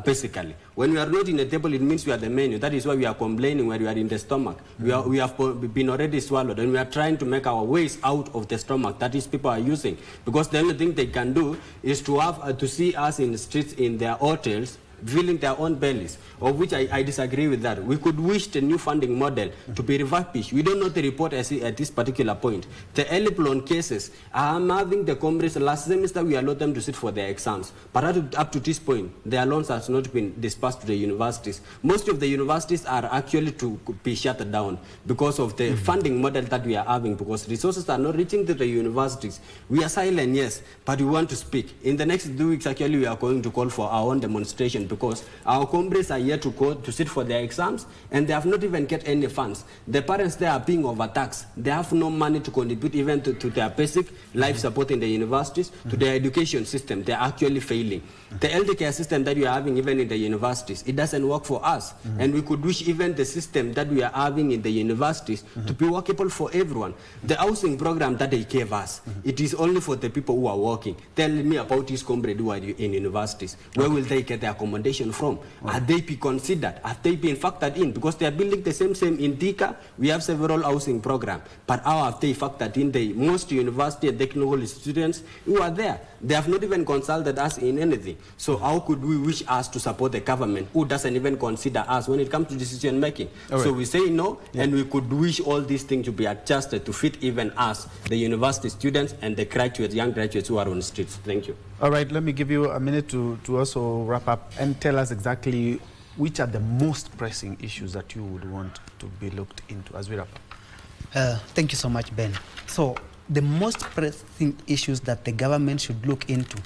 basically. When we are not in the table, it means we are the menu. That is why we are complaining when we are in the stomach. We have been already swallowed, and we are trying to make our ways out of the stomach that is people are using. Because the only thing they can do is to have to see us in the streets, in their hotels, filling their own bellies, of which I disagree with that. We could wish the new funding model to be revamped. We don't know the report at this particular point. The early loan cases, I'm having the comrades last semester, we allowed them to sit for their exams. But up to this point, their loans have not been dispersed to the universities. Most of the universities are actually to be shut down because of the funding model that we are having, because resources are not reaching to the universities. We are silent, yes, but we want to speak. In the next 2 weeks, actually, we are going to call for our own demonstration, because our comrades are here to go to sit for their exams, and they have not even get any funds. The parents there are being overtaxed. They have no money to contribute even to their basic life support in the universities, to their education system. They are actually failing. The elder care system that we are having even in the universities, it doesn't work for us. And we could wish even the system that we are having in the universities to be workable for everyone. The housing program that they gave us, it is only for the people who are working. Tell me about these comrades who are in universities. Where will they get their accommodation from? Are they be considered? Have they been factored in? Because they are building the same in Thika. We have several housing programs, but how have they factored in the most university and technical students who are there? They have not even consulted us in anything. So how could we wish us to support the government who doesn't even consider us when it comes to decision making? Right. So we say no, and we could wish all these things to be adjusted to fit even us, the university students and the graduates, young graduates who are on the streets. Thank you. All right, let me give you a minute to also wrap up and tell us exactly which are the most pressing issues that you would want to be looked into as we wrap up. Thank you so much, Ben. So the most pressing issues that the government should look into,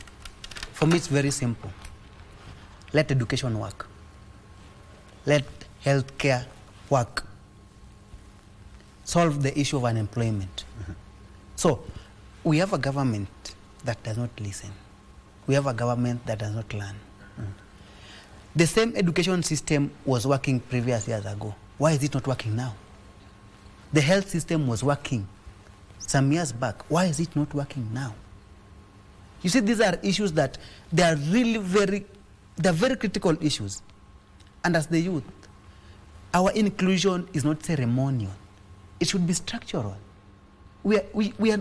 for me, it's very simple. Let education work. Let healthcare work. Solve the issue of unemployment. So we have a government that does not listen. We have a government that does not learn. The same education system was working previous years ago. Why is it not working now? The health system was working some years back. Why is it not working now? You see, these are issues that they are really very critical issues. And as the youth, our inclusion is not ceremonial. It should be structural. We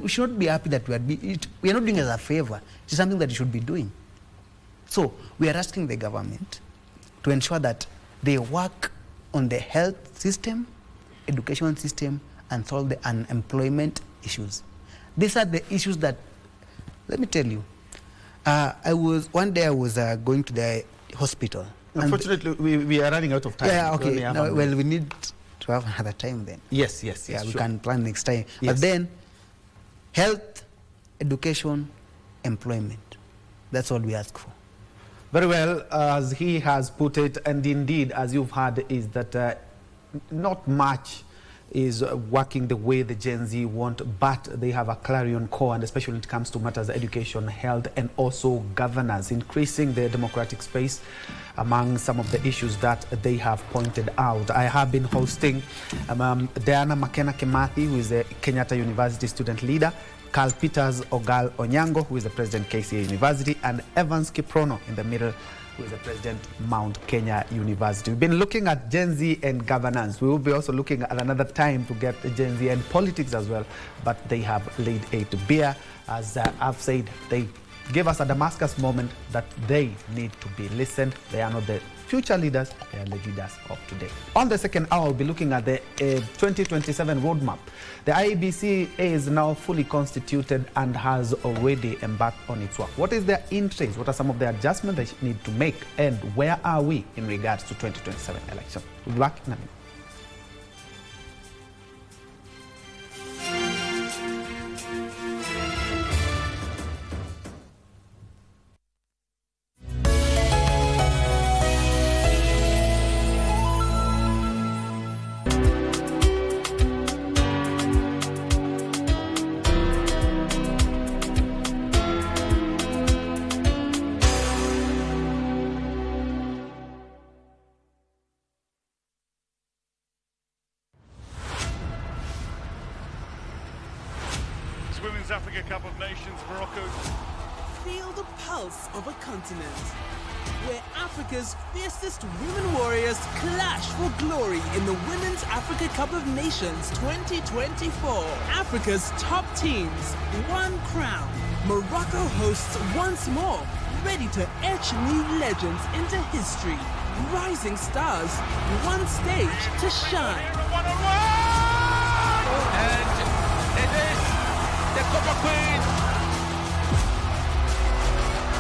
should not be happy that we are not doing it as a favor. It's something that you should be doing. So we are asking the government to ensure that they work on the health system, education system, and solve the unemployment issues. These are the issues that, let me tell you, one day I was going to the hospital. Unfortunately, we are running out of time. Yeah, okay. No, well, we need to have another time then. Yes. Yeah, sure. we can plan next time. Yes. But then, health, education, employment. That's all we ask for. Very well, as he has put it, and indeed, as you've heard, is that not much is working the way the Gen Z want, but they have a clarion call, and especially when it comes to matters of education, health, and also governance, increasing the democratic space among some of the issues that they have pointed out. I have been hosting Diana Makena Kimathi, who is a Kenyatta University student leader, Carl Peters Ogal Onyango, who is the president KCA University, and Evans Kiprono in the middle, who is the president Mount Kenya University. We've been looking at Gen Z and governance. We will be also looking at another time to get Gen Z and politics as well, but they have laid it bare. As I've said, they gave us a Damascus moment that they need to be listened. They are not the future leaders, they are the leaders of today. On the second hour, we'll be looking at the 2027 roadmap. The IEBC is now fully constituted and has already embarked on its work. What is their interest? What are some of the adjustments they need to make? And where are we in regards to 2027 election? We'll be back in a minute. Women's Africa Cup of Nations, Morocco Feel the pulse of a continent, where Africa's fiercest women warriors clash for glory in the Women's Africa Cup of Nations 2024. Africa's top teams, one crown. Morocco hosts once more, ready to etch new legends into history. Rising stars, one stage to shine. And it is the Copper Queen.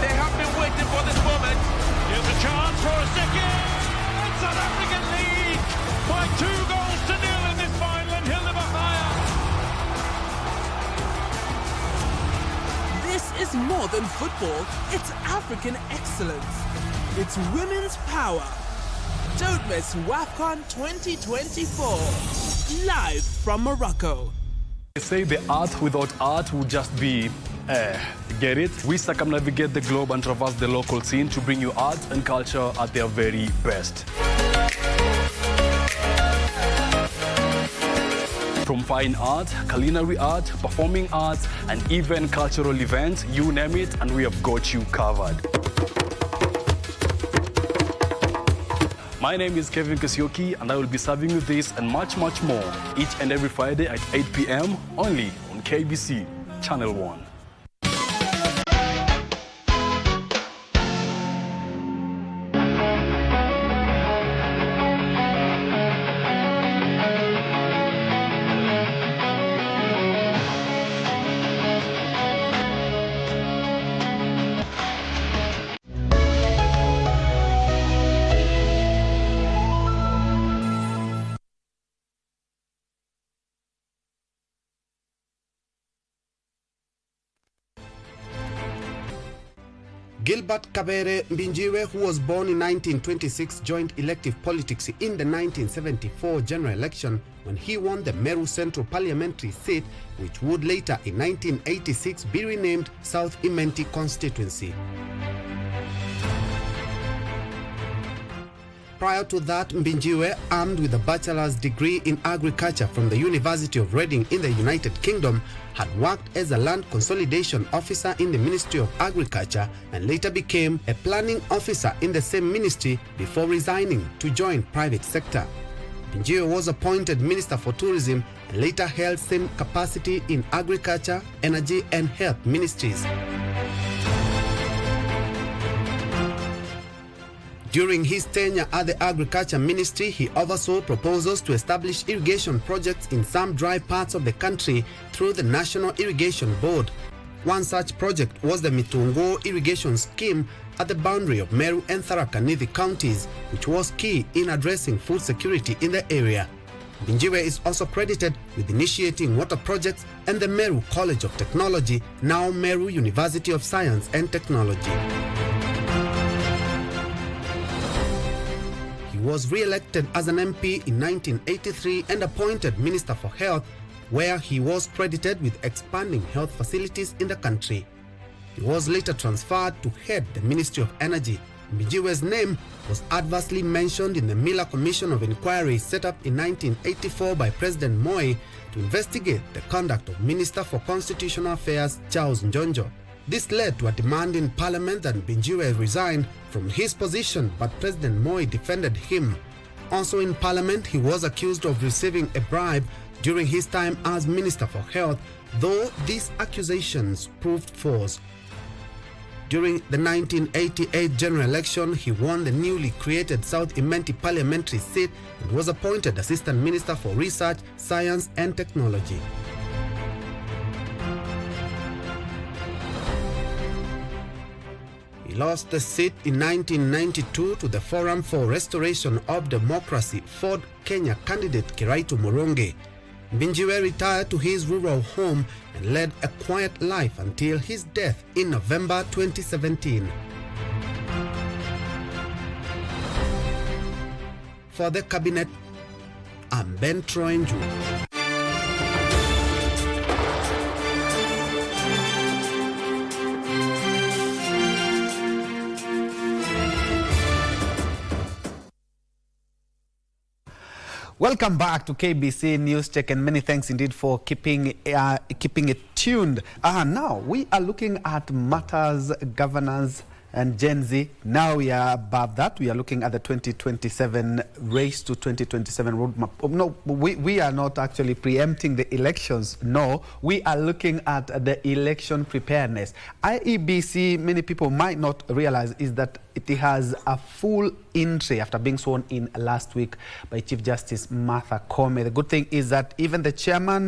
They have been waiting for this moment. Here's a chance for a second. South African lead by 2-0 in this final, and he'll never higher. This is more than football, it's African excellence. It's women's power. Don't miss WAFCON 2024, live from Morocco. They say the art without art would just be, get it? We circumnavigate the globe and traverse the local scene to bring you art and culture at their very best. From fine art, culinary art, performing arts, and even cultural events, you name it, and we have got you covered. My name is Kevin Kasioki, and I will be serving you this and much, much more each and every Friday at 8 p.m. only on KBC Channel 1. Gilbert Kabere Njue, who was born in 1926, joined elective politics in the 1974 general election when he won the Meru Central Parliamentary seat, which would later in 1986 be renamed South Imenti Constituency. Prior to that, Njue, armed with a bachelor's degree in agriculture from the University of Reading in the United Kingdom, had worked as a land consolidation officer in the Ministry of Agriculture and later became a planning officer in the same ministry before resigning to join private sector. Njue was appointed Minister for Tourism and later held same capacity in Agriculture, Energy and Health Ministries. During his tenure at the Agriculture Ministry, he oversaw proposals to establish irrigation projects in some dry parts of the country through the National Irrigation Board. One such project was the Mitungo Irrigation Scheme at the boundary of Meru and Tharaka Nithi counties, which was key in addressing food security in the area. Njue is also credited with initiating water projects and the Meru College of Technology, now Meru University of Science and Technology. He was re-elected as an MP in 1983 and appointed Minister for Health, where he was credited with expanding health facilities in the country. He was later transferred to head the Ministry of Energy. Njue's name was adversely mentioned in the Miller Commission of Inquiry set up in 1984 by President Moi to investigate the conduct of Minister for Constitutional Affairs Charles Njonjo. This led to a demand in Parliament that Njue resign from his position, but President Moi defended him. Also in Parliament, he was accused of receiving a bribe during his time as Minister for Health, though these accusations proved false. During the 1988 general election, he won the newly created South Imenti parliamentary seat and was appointed Assistant Minister for Research, Science and Technology. He lost the seat in 1992 to the Forum for Restoration of Democracy Ford Kenya candidate Kiraitu Moronge. Njue retired to his rural home and led a quiet life until his death in November 2017. For the Cabinet, I'm Ben Troy Njue. Welcome back to KBC News Check, and many thanks indeed for keeping it tuned. Now we are looking at matters, governance, and Gen Z. Now we are above that. We are looking at the 2027 race to 2027 roadmap. No, we are not actually preempting the elections. No, we are looking at the election preparedness. IEBC, many people might not realize, is that it has a full entry after being sworn in last week by Chief Justice Martha Koome. The good thing is that even the chairman,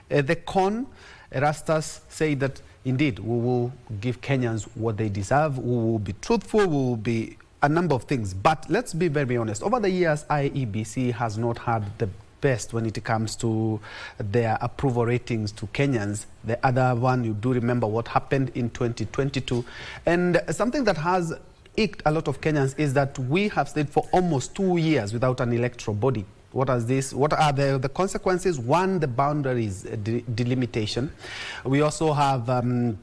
the CON, Erastus, said that indeed, we will give Kenyans what they deserve. We will be truthful. We will be a number of things. But let's be very honest. Over the years, IEBC has not had the best when it comes to their approval ratings to Kenyans. The other one, you do remember what happened in 2022. And something that has irked a lot of Kenyans is that we have stayed for almost 2 years without an electoral body. What are the consequences? One, the boundaries delimitation. We also have a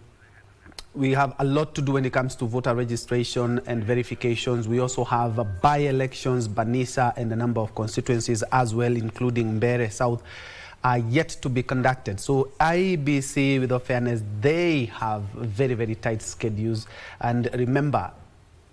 lot to do when it comes to voter registration and verifications. We also have by-elections, Banisa, and a number of constituencies as well, including Mbere South, are yet to be conducted. So IEBC, with all fairness, they have very, very tight schedules. And remember,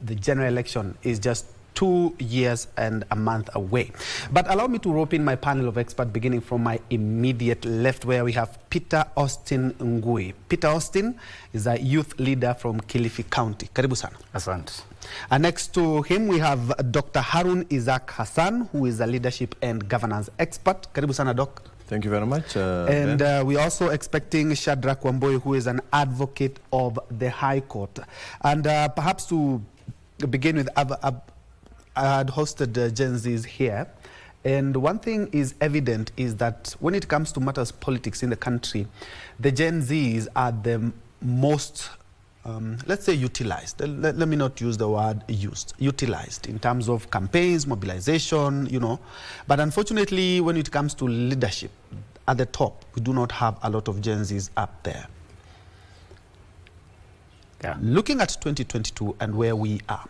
the general election is just 2 years and a month away. But allow me to rope in my panel of experts, beginning from my immediate left, where we have Peter Austin Njue. Peter Austin is a youth leader from Kilifi County. Karibu sana. Asante. And next to him, we have Dr. Harun Isaac Hassan, who is a leadership and governance expert. Karibu sana, Doc. Thank you very much. And we're also expecting Shadrach Wamboi, who is an advocate of the High Court. And perhaps to begin with, I had hosted Gen Zs here, and one thing is evident is that when it comes to matters politics in the country, the Gen Zs are the most, let's say, utilized. Let me not use the word used, utilized in terms of campaigns, mobilization, you know. But unfortunately, when it comes to leadership at the top, we do not have a lot of Gen Zs up there. Yeah. Looking at 2022 and where we are,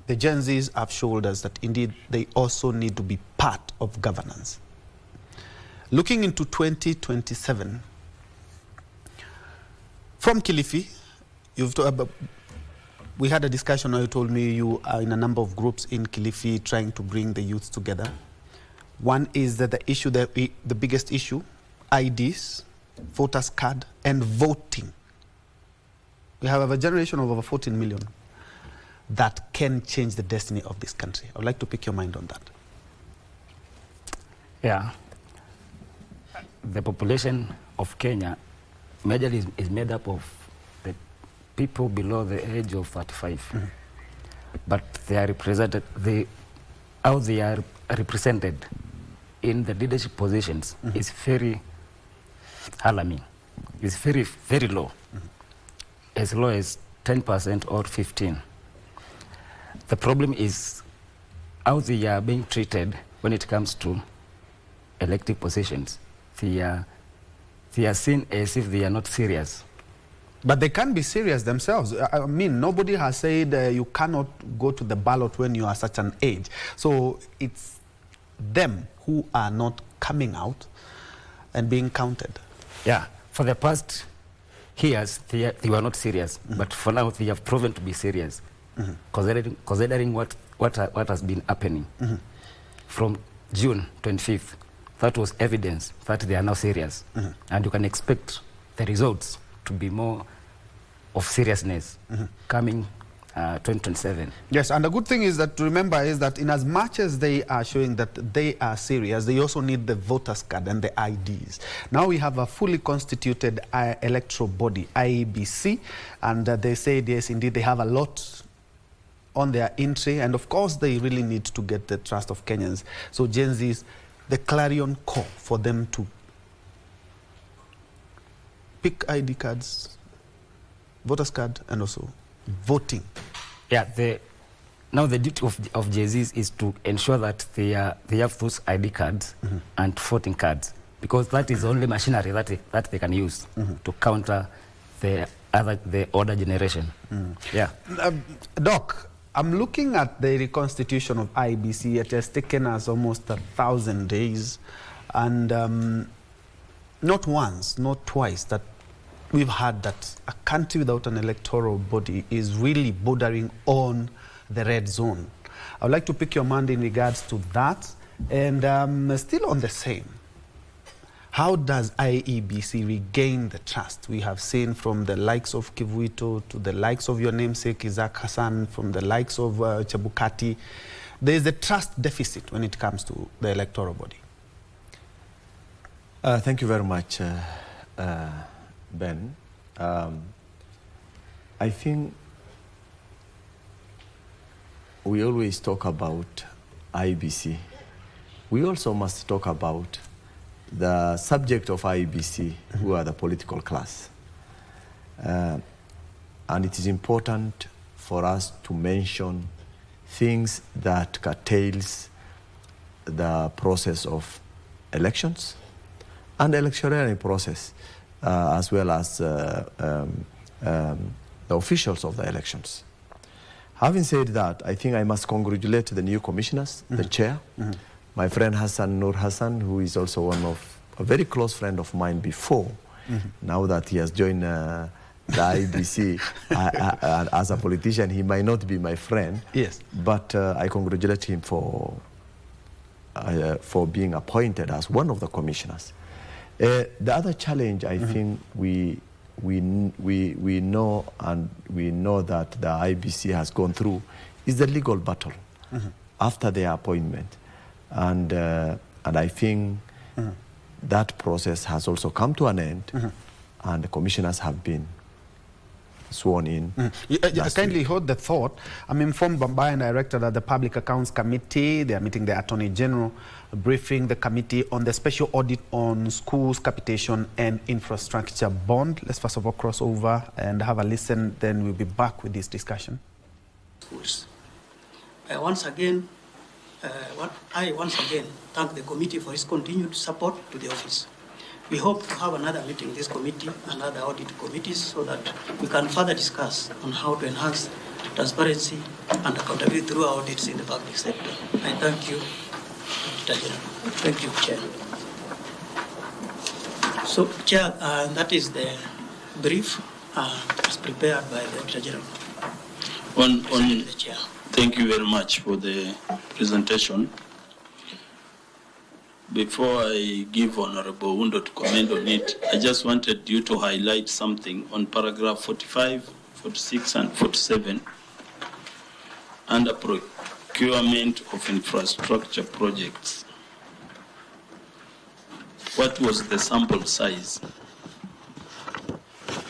the Gen Zs have showed us that indeed they also need to be part of governance. Looking into 2027, from Kilifi, we had a discussion where you told me you are in a number of groups in Kilifi trying to bring the youth together. One is that the biggest issue, IDs, voters card, and voting. We have a generation of over 14 million that can change the destiny of this country. I would like to pick your mind on that. Yeah. The population of Kenya majorly is made up of the people below the age of 35. Mm-hmm. But they are represented, how they are represented in the leadership positions mm-hmm. is very alarming. It's very, very low. Mm-hmm. As low as 10% or 15%. The problem is how they are being treated when it comes to elective positions. They are seen as if they are not serious. But they can be serious themselves. I mean, nobody has said you cannot go to the ballot when you are such an age. So it's them who are not coming out and being counted. Yeah, for the past years, they were not serious. Mm-hmm. But for now, they have proven to be serious. Mm-hmm. Considering what has been happening mm-hmm. from June 25th, that was evidence that they are now serious. Mm-hmm. And you can expect the results to be more of seriousness mm-hmm. coming 2027. Yes, and the good thing is that to remember is that in as much as they are showing that they are serious, they also need the voters card and the IDs. Now we have a fully constituted electoral body, IEBC, and they said, yes, indeed, they have a lot on their entry, and of course they really need to get the trust of Kenyans. So Gen Z is the clarion call for them to pick ID cards, voters card, and also voting. Yeah, now the duty of Gen Z is to ensure that they have those ID cards mm-hmm. and voting cards, because that is the only machinery that they can use mm-hmm. to counter the older generation. Mm. Yeah. Doc, I'm looking at the reconstitution of IEBC. It has taken us almost 1,000 days. And not once, not twice, that we've heard that a country without an electoral body is really bordering on the red zone. I would like to pick your mind in regards to that. And still on the same, how does IEBC regain the trust? We have seen from the likes of Kivuito to the likes of your namesake, Isaac Hassan, from the likes of Chebukati. There is a trust deficit when it comes to the electoral body. Thank you very much, Ben. I think we always talk about IEBC. We also must talk about the subject of IEBC, who are the political class. And it is important for us to mention things that curtails the process of elections and electoral process, as well as the officials of the elections. Having said that, I think I must congratulate the new commissioners, the chair, my friend Hassan Nur Hassan, who is also a very close friend of mine before. Now that he has joined the IEBC as a politician, he might not be my friend. Yes. But I congratulate him for being appointed as one of the commissioners. The other challenge, I think we know, and we know that the IEBC has gone through, is the legal battle after their appointment. And I think that process has also come to an end, and the commissioners have been sworn in. I kindly hold the thought. I'm informed by a director that the Public Accounts Committee, they are meeting the Attorney General, briefing the committee on the special audit on schools, capitation and infrastructure bond. Let's first of all cross over and have a listen, then we'll be back with this discussion. Schools. Once again thank the committee for its continued support to the office. We hope to have another meeting, this committee and other audit committees, so that we can further discuss on how to enhance transparency and accountability through audits in the public sector. I thank you, Mr. General. Thank you, Chair. So, Chair, that is the brief as prepared by the Mr. General. The Chair. Thank you very much for the presentation. Before I give Honorable Undo to comment on it, I just wanted you to highlight something on paragraph 45, 46, and 47 under procurement of infrastructure projects. What was the sample size?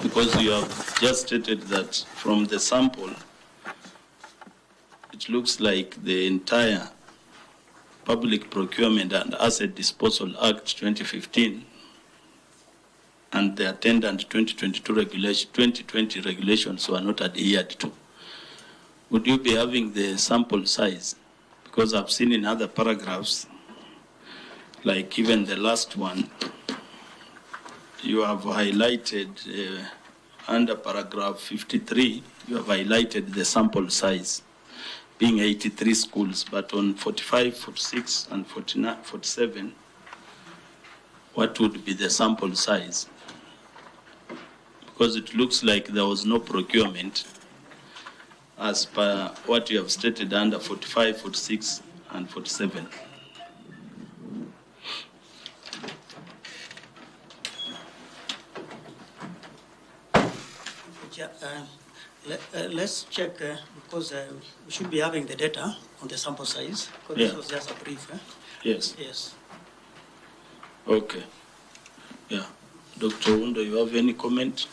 Because you have just stated that from the sample, it looks like the entire Public Procurement and Asset Disposal Act 2015 and the attendant 2020 regulations were not adhered to. Would you be having the sample size? Because I've seen in other paragraphs, like even the last one, you have highlighted under paragraph 53, you have highlighted the sample size being 83 schools, but on 45, 46, and 49, 47, what would be the sample size? Because it looks like there was no procurement as per what you have stated under 45, 46, and 47. Let's check because we should be having the data on the sample size, because this was just a brief. Yes. Yes. Okay. Yeah. Dr. Undo, you have any comment?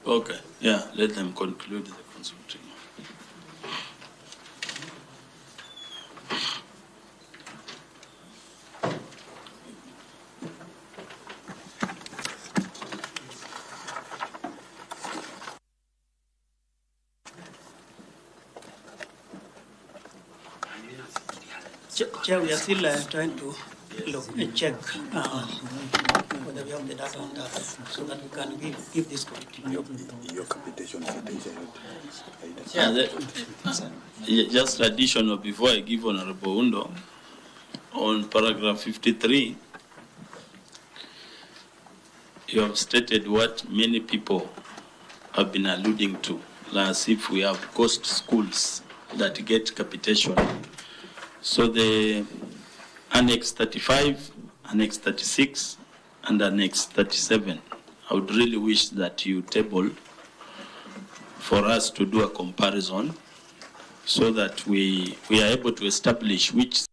Okay. Yeah, let them conclude the consultation. Chair, we are still trying to check whether we have the data on that, so that we can give this committee. Your capitation Just additional before I give Honorable Undo, on paragraph 53, you have stated what many people have been alluding to, as if we have ghost schools that get capitation. So the Annex 35, Annex 36, and Annex 37, I would really wish that you table for us to do a comparison so that we are able to establish which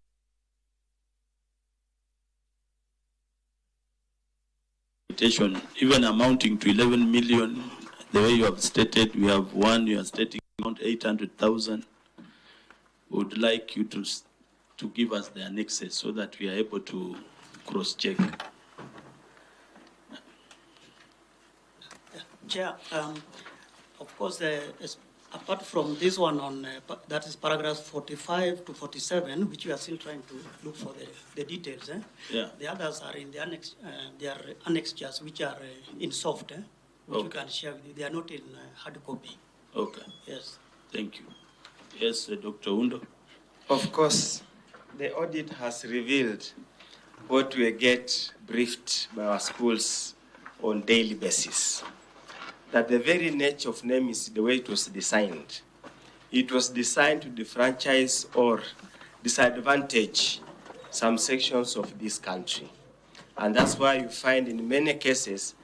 capitation, even amounting to 11 million, the way you have stated, we have one, you are stating around 800,000. We would like you to give us the annexes so that we are able to cross-check. Chair, of course, apart from this one on that is paragraphs 45 to 47, which we are still trying to look for the details. Yeah. The others are in the annex. They are annexures which are in soft, which we can share with you. They are not in hard copy. Okay. Yes. Thank you. Yes, Dr. Undo. Of course, the audit has revealed what we get briefed by our schools on daily basis. That the very nature of name is the way it was designed. It was designed to defranchise or disadvantage some sections of this country. And that's why you find in many cases,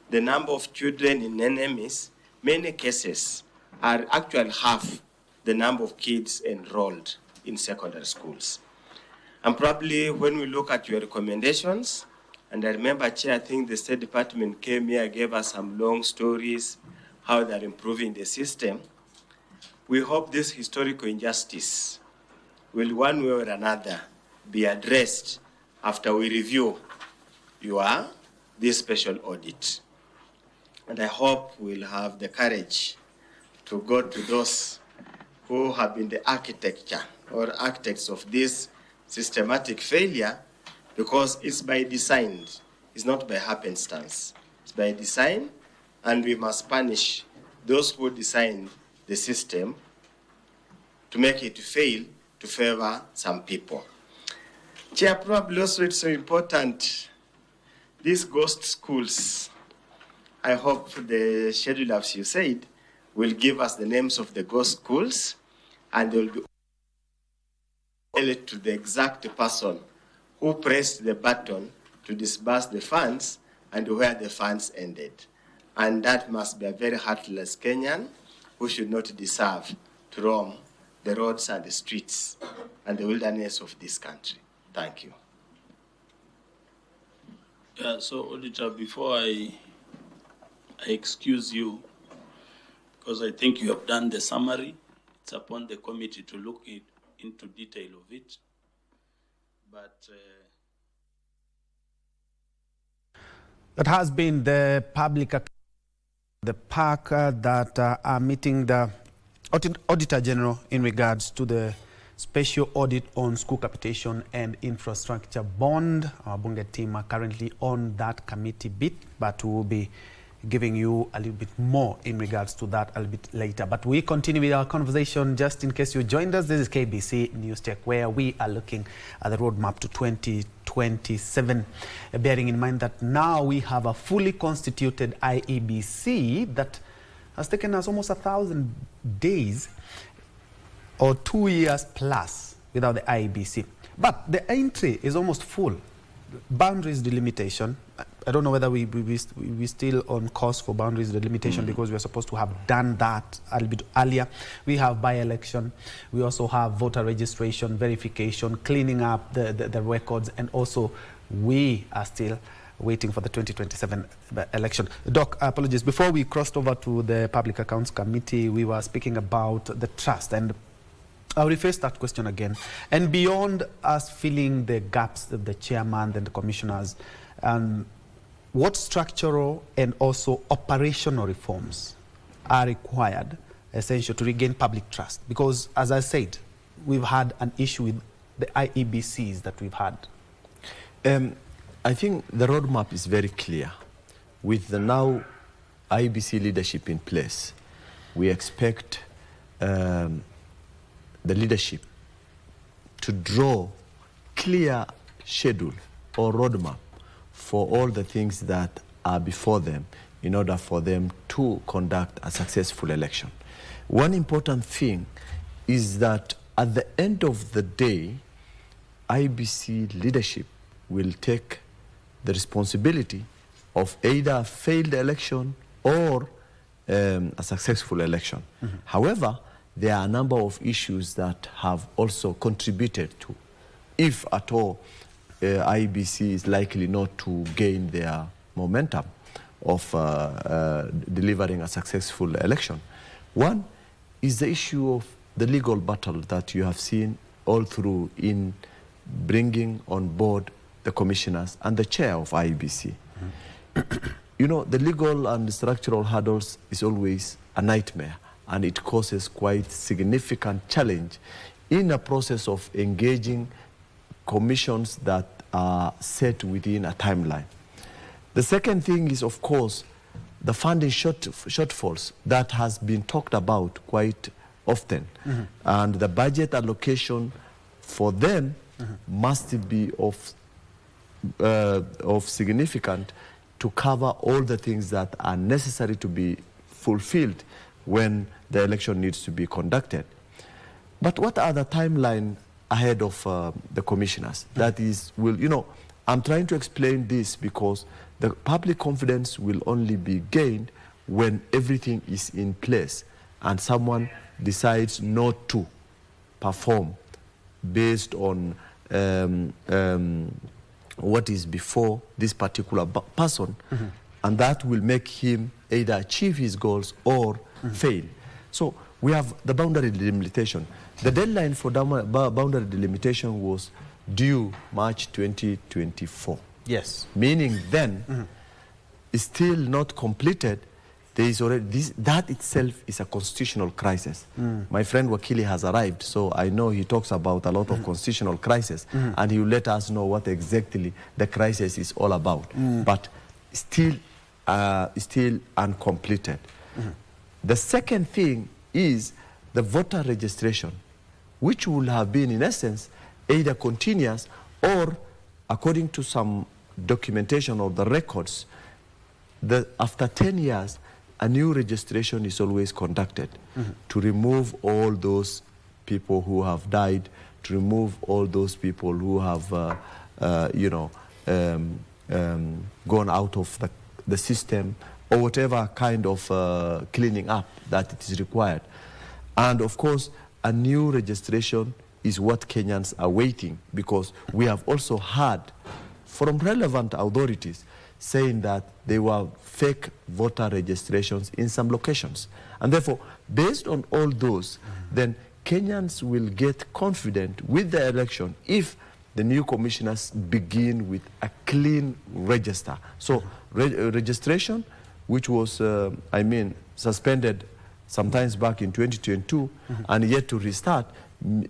the number of children in NMS, many cases are actually half the number of kids enrolled in secondary schools. And probably when we look at your recommendations, and I remember, Chair, I think the State Department came here, gave us some long stories, how they're improving the system. We hope this historical injustice will one way or another be addressed after we review this special audit. And I hope we'll have the courage to go to those who have been the architecture or architects of this systematic failure, because it's by design, it's not by happenstance. It's by design, and we must punish those who design the system to make it fail to favor some people. Chair, probably also it's so important, these ghost schools, I hope the schedule, as you said, will give us the names of the ghost schools, and they will be related to the exact person who pressed the button to disburse the funds and where the funds ended. And that must be a very heartless Kenyan who should not deserve to roam the roads and the streets and the wilderness of this country. Thank you. Yeah, so Auditor, before I excuse you, because I think you have done the summary, it's upon the committee to look into detail of it. But that has been the public, the PAC that are meeting the Auditor General in regards to the special audit on school capitation and infrastructure bond. Our Bunge team are currently on that committee bit, but we will be giving you a little bit more in regards to that a little bit later. But we continue with our conversation. Just in case you joined us, this is KBC News Tech, where we are looking at the roadmap to 2027, bearing in mind that now we have a fully constituted IEBC that has taken us almost 1,000 days or 2 years plus without the IEBC. But the entry is almost full. Boundaries delimitation. I don't know whether we still on course for boundaries delimitation because we are supposed to have done that a little bit earlier. We have by-election. We also have voter registration, verification, cleaning up the records, and also we are still waiting for the 2027 election. Doc, apologies. Before we crossed over to the Public Accounts Committee, we were speaking about the trust, and I'll rephrase that question again. And beyond us filling the gaps of the chairman and the commissioners, what structural and also operational reforms are required, essential, to regain public trust? Because, as I said, we've had an issue with the IEBCs that we've had. I think the roadmap is very clear. With the now IEBC leadership in place, we expect the leadership to draw clear schedule or roadmap for all the things that are before them in order for them to conduct a successful election. One important thing is that at the end of the day, IEBC leadership will take the responsibility of either a failed election or a successful election. However, there are a number of issues that have also contributed to, if at all, IEBC is likely not to gain their momentum of delivering a successful election. One is the issue of the legal battle that you have seen all through in bringing on board the commissioners and the chair of IEBC. You know, the legal and structural hurdles is always a nightmare, and it causes quite significant challenge in a process of engaging commissions that are set within a timeline. The second thing is, of course, the funding shortfalls that has been talked about quite often. And the budget allocation for them must be of significant to cover all the things that are necessary to be fulfilled when the election needs to be conducted. But what are the timeline ahead of the commissioners? That is, I'm trying to explain this because the public confidence will only be gained when everything is in place and someone decides not to perform based on what is before this particular person, and that will make him either achieve his goals or fail. So we have the boundary delimitation. The deadline for boundary delimitation was due March 2024. Yes. Meaning then, is still not completed. There is already that itself is a constitutional crisis. My friend Wakili has arrived, so I know he talks about a lot of constitutional crisis, and he will let us know what exactly the crisis is all about. But still uncompleted. The second thing is the voter registration, which will have been, in essence, either continuous or, according to some documentation of the records, after 10 years, a new registration is always conducted to remove all those people who have died, to remove all those people who have, gone out of the system, or whatever kind of cleaning up that it is required. And of course, a new registration is what Kenyans are waiting, because we have also heard from relevant authorities saying that there were fake voter registrations in some locations. And therefore, based on all those, then Kenyans will get confident with the election if the new commissioners begin with a clean register. So registration, which was, suspended sometimes back in 2022 and yet to restart,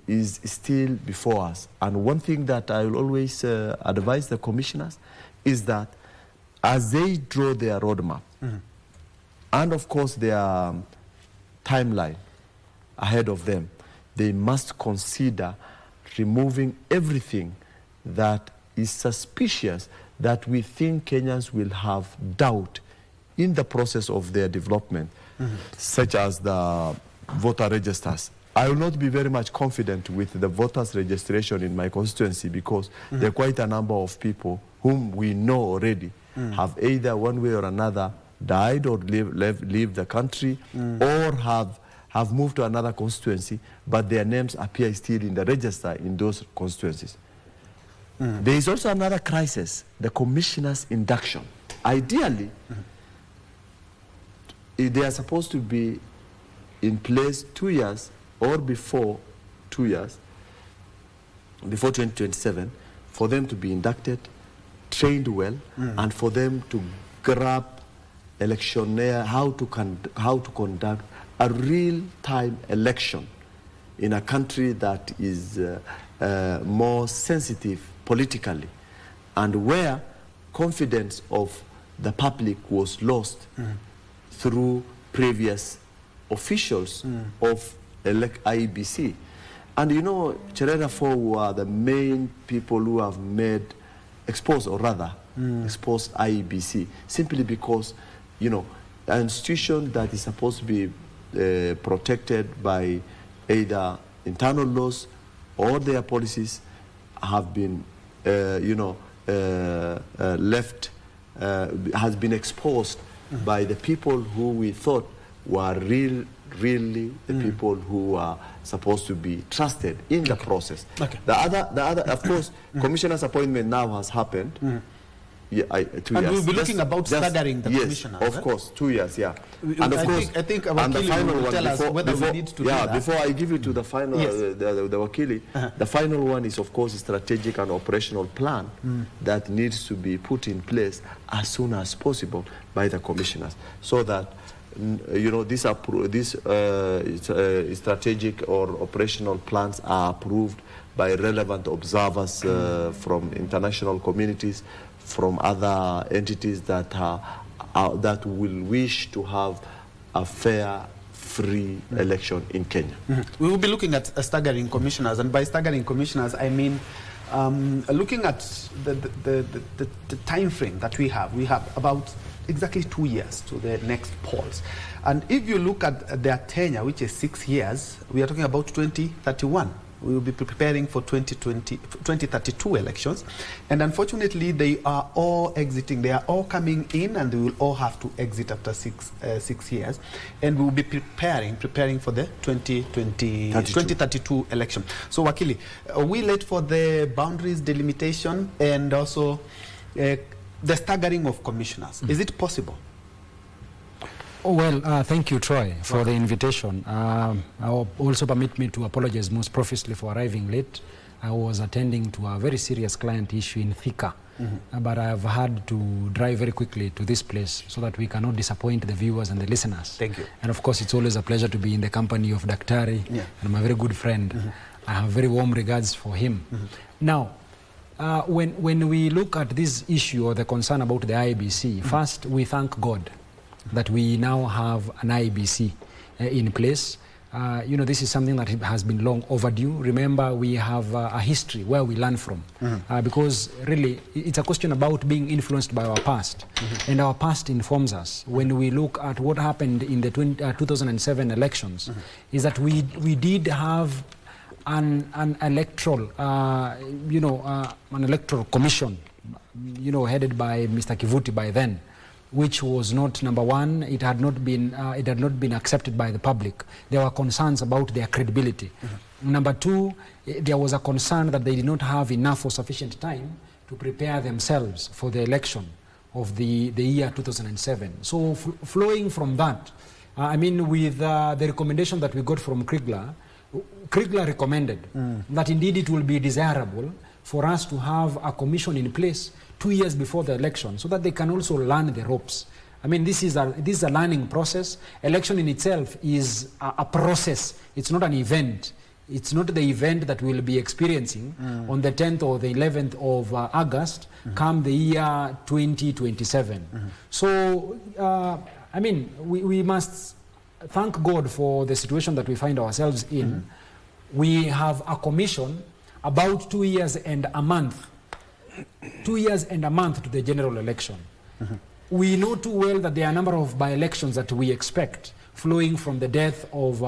is still before us. And one thing that I will always advise the commissioners is that as they draw their roadmap, and of course their timeline ahead of them, they must consider removing everything that is suspicious, that we think Kenyans will have doubt in the process of their development, such as the voter registers. I will not be very much confident with the voters registration in my constituency, because there are quite a number of people whom we know already have either one way or another died or leave the country, or have moved to another constituency, but their names appear still in the register in those constituencies. There is also another crisis, the commissioners' induction. Ideally, they are supposed to be in place 2 years or before 2 years, before 2027, for them to be inducted, trained well, and for them to grab electioneer, how to conduct a real-time election in a country that is more sensitive politically, and where confidence of the public was lost through previous officials of IEBC. And you know, Cherera 4 were the main people who have exposed IEBC, simply because, you know, an institution that is supposed to be protected by either internal laws or their policies have been, left, has been exposed by the people who we thought were really the people who are supposed to be trusted in the process. The other, of course, commissioner's appointment now has happened. Yeah, 2 years. And we'll be looking about staggering the yes, commissioners. Of course, 2 years, yeah. And of course, I think our Wakili will tell us whether we need to do that. Before I give you to the final, the Wakili, the final one is, of course, a strategic and operational plan that needs to be put in place as soon as possible by the commissioners, so that you know, these strategic or operational plans are approved by relevant observers from international communities, from other entities that that will wish to have a fair, free election in Kenya. We will be looking at staggering commissioners, and by staggering commissioners, I mean looking at the time frame that we have about exactly 2 years to the next polls. And if you look at their tenure, which is 6 years, we are talking about 2031. We will be preparing for 2032 elections. And unfortunately, they are all exiting. They are all coming in, and they will all have to exit after 6 years. And we will be preparing for the 2032 election. So, Wakili, are we late for the boundaries delimitation and also the staggering of commissioners? Is it possible? Oh, well, thank you, Troy, for the invitation. Also permit me to apologize most profusely for arriving late. I was attending to a very serious client issue in Thika, but I have had to drive very quickly to this place so that we cannot disappoint the viewers and the listeners. Thank you. And of course, it's always a pleasure to be in the company of Daktari, and my very good friend. I have very warm regards for him. Now, when we look at this issue or the concern about the IEBC, first we thank God that we now have an IEBC in place. You know, this is something that has been long overdue. Remember, we have a history where we learn from, because really it's a question about being influenced by our past, and our past informs us. When we look at what happened in the 2007 elections, is that we did have an electoral, an electoral commission, headed by Mr. Kivuti by then, which was not, number one, it had not been accepted by the public. There were concerns about their credibility. Number two, there was a concern that they did not have enough or sufficient time to prepare themselves for the election of the year 2007. So flowing from that, I mean, with the recommendation that we got from Kriegler recommended that indeed it will be desirable for us to have a commission in place 2 years before the election, so that they can also learn the ropes. I mean, this is a learning process. Election in itself is a process. It's not an event. It's not the event that we'll be experiencing on the 10th or the 11th of August, come the year 2027. So, I mean, we must thank God for the situation that we find ourselves in. We have a commission about 2 years and a month. 2 years and a month to the general election. We know too well that there are a number of by-elections that we expect, flowing from the death of,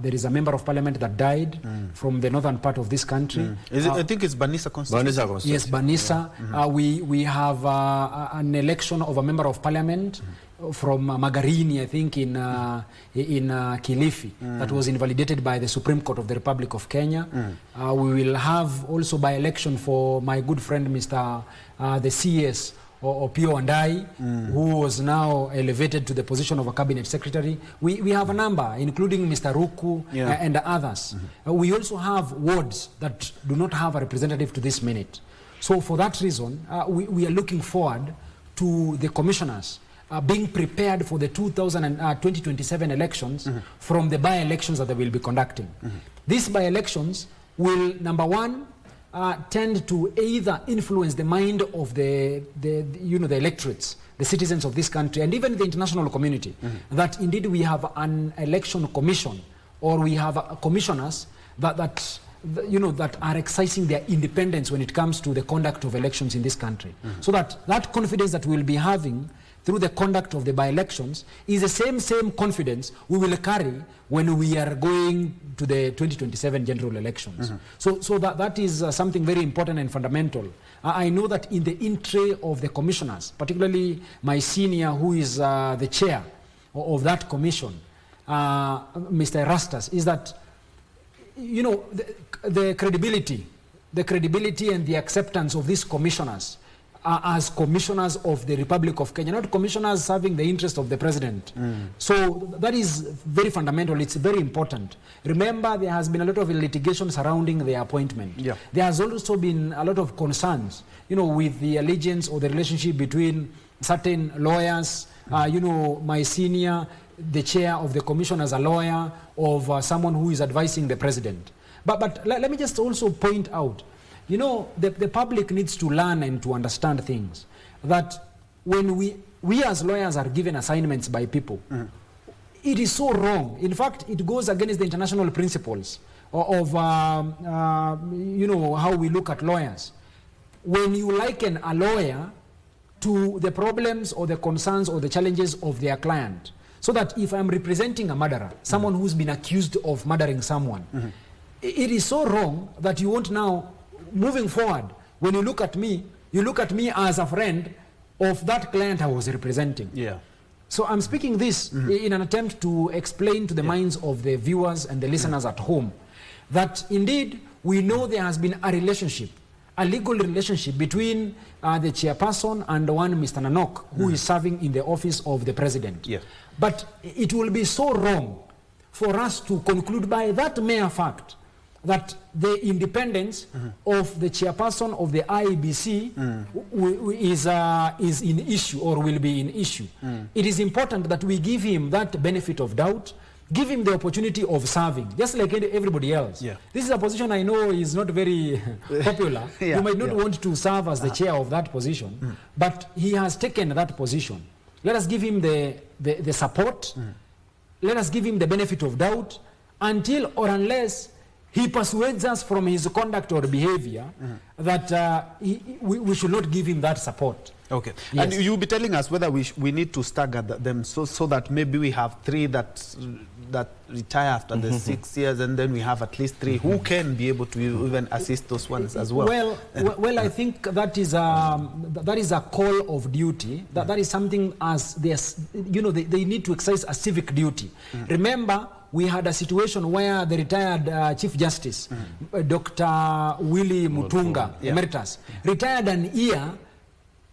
there is a member of parliament that died from the northern part of this country. I think it's Banisa constituency. Yes, Banisa. We have an election of a member of parliament from Magarini, I think, in Kilifi, that was invalidated by the Supreme Court of the Republic of Kenya. We will have also by-election for my good friend, Mr. The CS, Opio Andai, who was now elevated to the position of a cabinet secretary. We have a number, including Mr. Ruku and others. We also have wards that do not have a representative to this minute. So for that reason, we are looking forward to the commissioners being prepared for the 2027 elections from the by-elections that they will be conducting. These by-elections will, number one, tend to either influence the mind of the electorates, the citizens of this country, and even the international community, that indeed we have an election commission, or we have commissioners that that are exercising their independence when it comes to the conduct of elections in this country. So that confidence that we'll be having through the conduct of the by-elections is the same confidence we will carry when we are going to the 2027 general elections. So that is something very important and fundamental. I know that in the intray of the commissioners, particularly my senior, who is the chair of that commission, Mr. Erastus, is that the credibility and the acceptance of these commissioners as commissioners of the Republic of Kenya, not commissioners serving the interest of the president. So that is very fundamental. It's very important. Remember, there has been a lot of litigation surrounding their appointment. There has also been a lot of concerns, with the allegiance or the relationship between certain lawyers, my senior, the chair of the commission as a lawyer, of someone who is advising the president. But let me just also point out, the public needs to learn and to understand things. That when we as lawyers are given assignments by people, it is so wrong. In fact, it goes against the international principles of how we look at lawyers. When you liken a lawyer to the problems or the concerns or the challenges of their client, so that if I'm representing a murderer, someone who's been accused of murdering someone, it is so wrong that you want now, moving forward, when you look at me as a friend of that client I was representing. So I'm speaking this in an attempt to explain to the minds of the viewers and the listeners at home that indeed we know there has been a relationship, a legal relationship between the chairperson and one Mr. Nanok, who is serving in the office of the president. But it will be so wrong for us to conclude by that mere fact that the independence of the chairperson of the IEBC is in issue or will be in issue. It is important that we give him that benefit of doubt, give him the opportunity of serving, just like everybody else. This is a position I know is not very popular. You might not want to serve as the chair of that position, but he has taken that position. Let us give him the support. Let us give him the benefit of doubt until or unless he persuades us from his conduct or behavior that we should not give him that support. Okay. And you'll be telling us whether we need to stagger them so that maybe we have 3 that retire after the 6 years, and then we have at least 3 who can be able to even assist those ones as well. Well, I think that is a call of duty. That is something as they need to exercise a civic duty. Remember, we had a situation where the retired Chief Justice, Dr. Willie Mutunga, Emeritus, retired an year,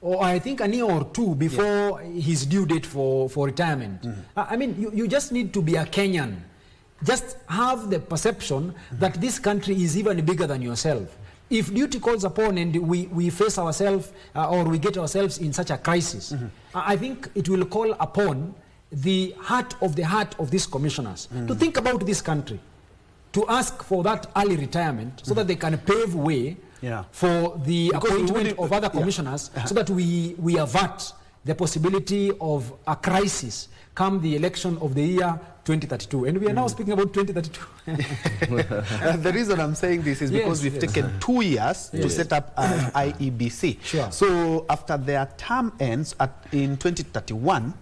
or I think a year or 2 before his due date for retirement. I mean, you just need to be a Kenyan. Just have the perception that this country is even bigger than yourself. If duty calls upon and we face ourselves or we get ourselves in such a crisis, I think it will call upon the heart of these commissioners to think about this country, to ask for that early retirement so that they can pave way for the appointment of other commissioners so that we avert the possibility of a crisis come the election of the year 2032. And we are now speaking about 2032. The reason I'm saying this is because we've taken 2 years to set up an IEBC. So after their term ends in 2031,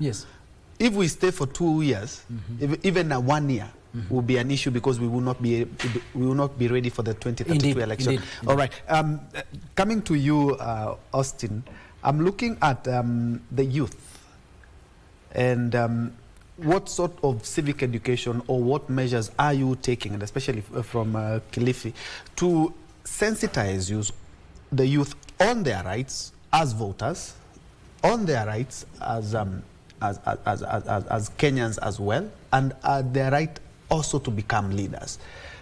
if we stay for 2 years, even 1 year, will be an issue because we will not be ready for the 2032 election. All right. Coming to you, Austin, I'm looking at the youth and what sort of civic education or what measures are you taking, and especially from Kilifi, to sensitize the youth on their rights as voters, on their rights as Kenyans as well, and their right also to become leaders,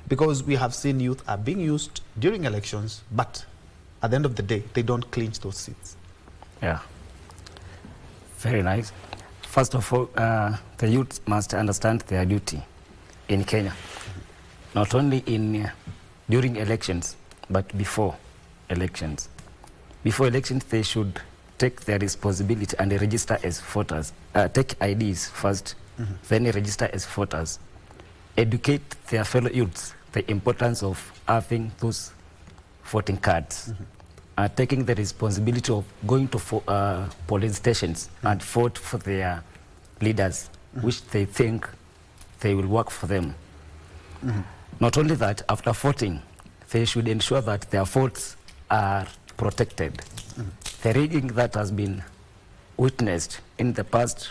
because we have seen youth are being used during elections, but at the end of the day, they don't clinch those seats. Very nice. First of all, the youth must understand their duty in Kenya, not only during elections, but before elections. Before elections, they should take their responsibility and register as voters. Take IDs first, then register as voters. Educate their fellow youths the importance of having those voting cards, taking the responsibility of going to polling stations and vote for their leaders, which they think they will work for them. Not only that, after voting, they should ensure that their votes are protected. The rigging that has been witnessed in the past,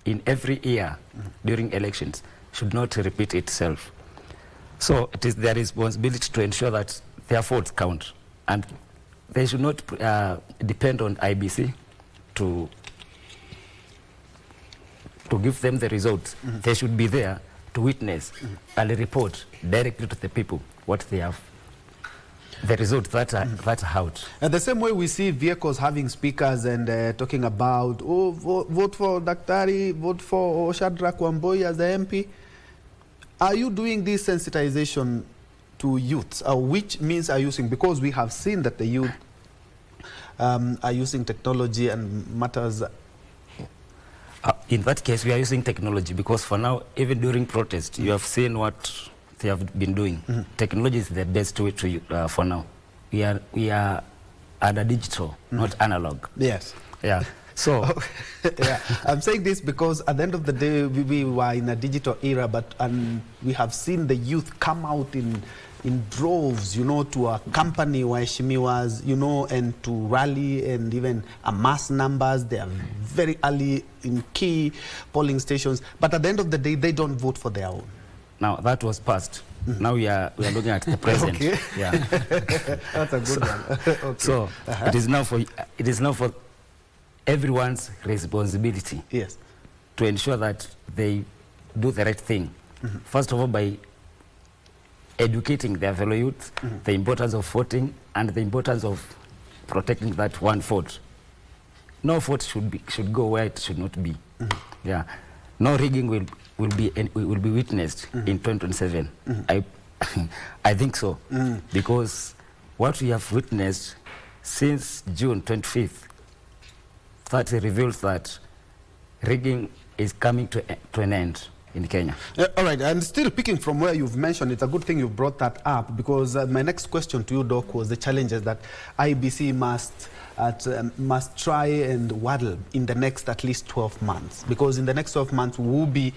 in every year during elections, should not repeat itself. So it is their responsibility to ensure that their votes count, and they should not depend on IEBC to give them the results. They should be there to witness and report directly to the people what they have, the results that are out. And the same way we see vehicles having speakers and talking about, oh, vote for Daktari, vote for Shadrack Wamboi as the MP. Are you doing this sensitization to youths? Which means are you using? Because we have seen that the youth are using technology and matters. In that case, we are using technology because for now, even during protest, you have seen what they have been doing. Technology is the best way to for now. We are under digital, not analog. Yes. Yeah. So, yeah, I'm saying this because at the end of the day, we were in a digital era, but we have seen the youth come out in droves, you know, to accompany waheshimiwas, you know, and to rally and even amass numbers. They are very early in key polling stations, but at the end of the day, they don't vote for their own. Now that was past. Now we are looking at the present. Okay. Yeah. That's a good one. Okay. So it is now for everyone's responsibility. Yes. To ensure that they do the right thing. First of all, by educating their fellow youth, the importance of voting and the importance of protecting that one vote. No vote should go where it should not be. Yeah. No rigging will be witnessed in 2027. I think so, because what we have witnessed since June 25th, that reveals that rigging is coming to an end in Kenya. All right, and still picking from where you've mentioned, it's a good thing you brought that up, because my next question to you, Doc, was the challenges that IEBC must try and waddle in the next at least 12 months, because in the next 12 months will be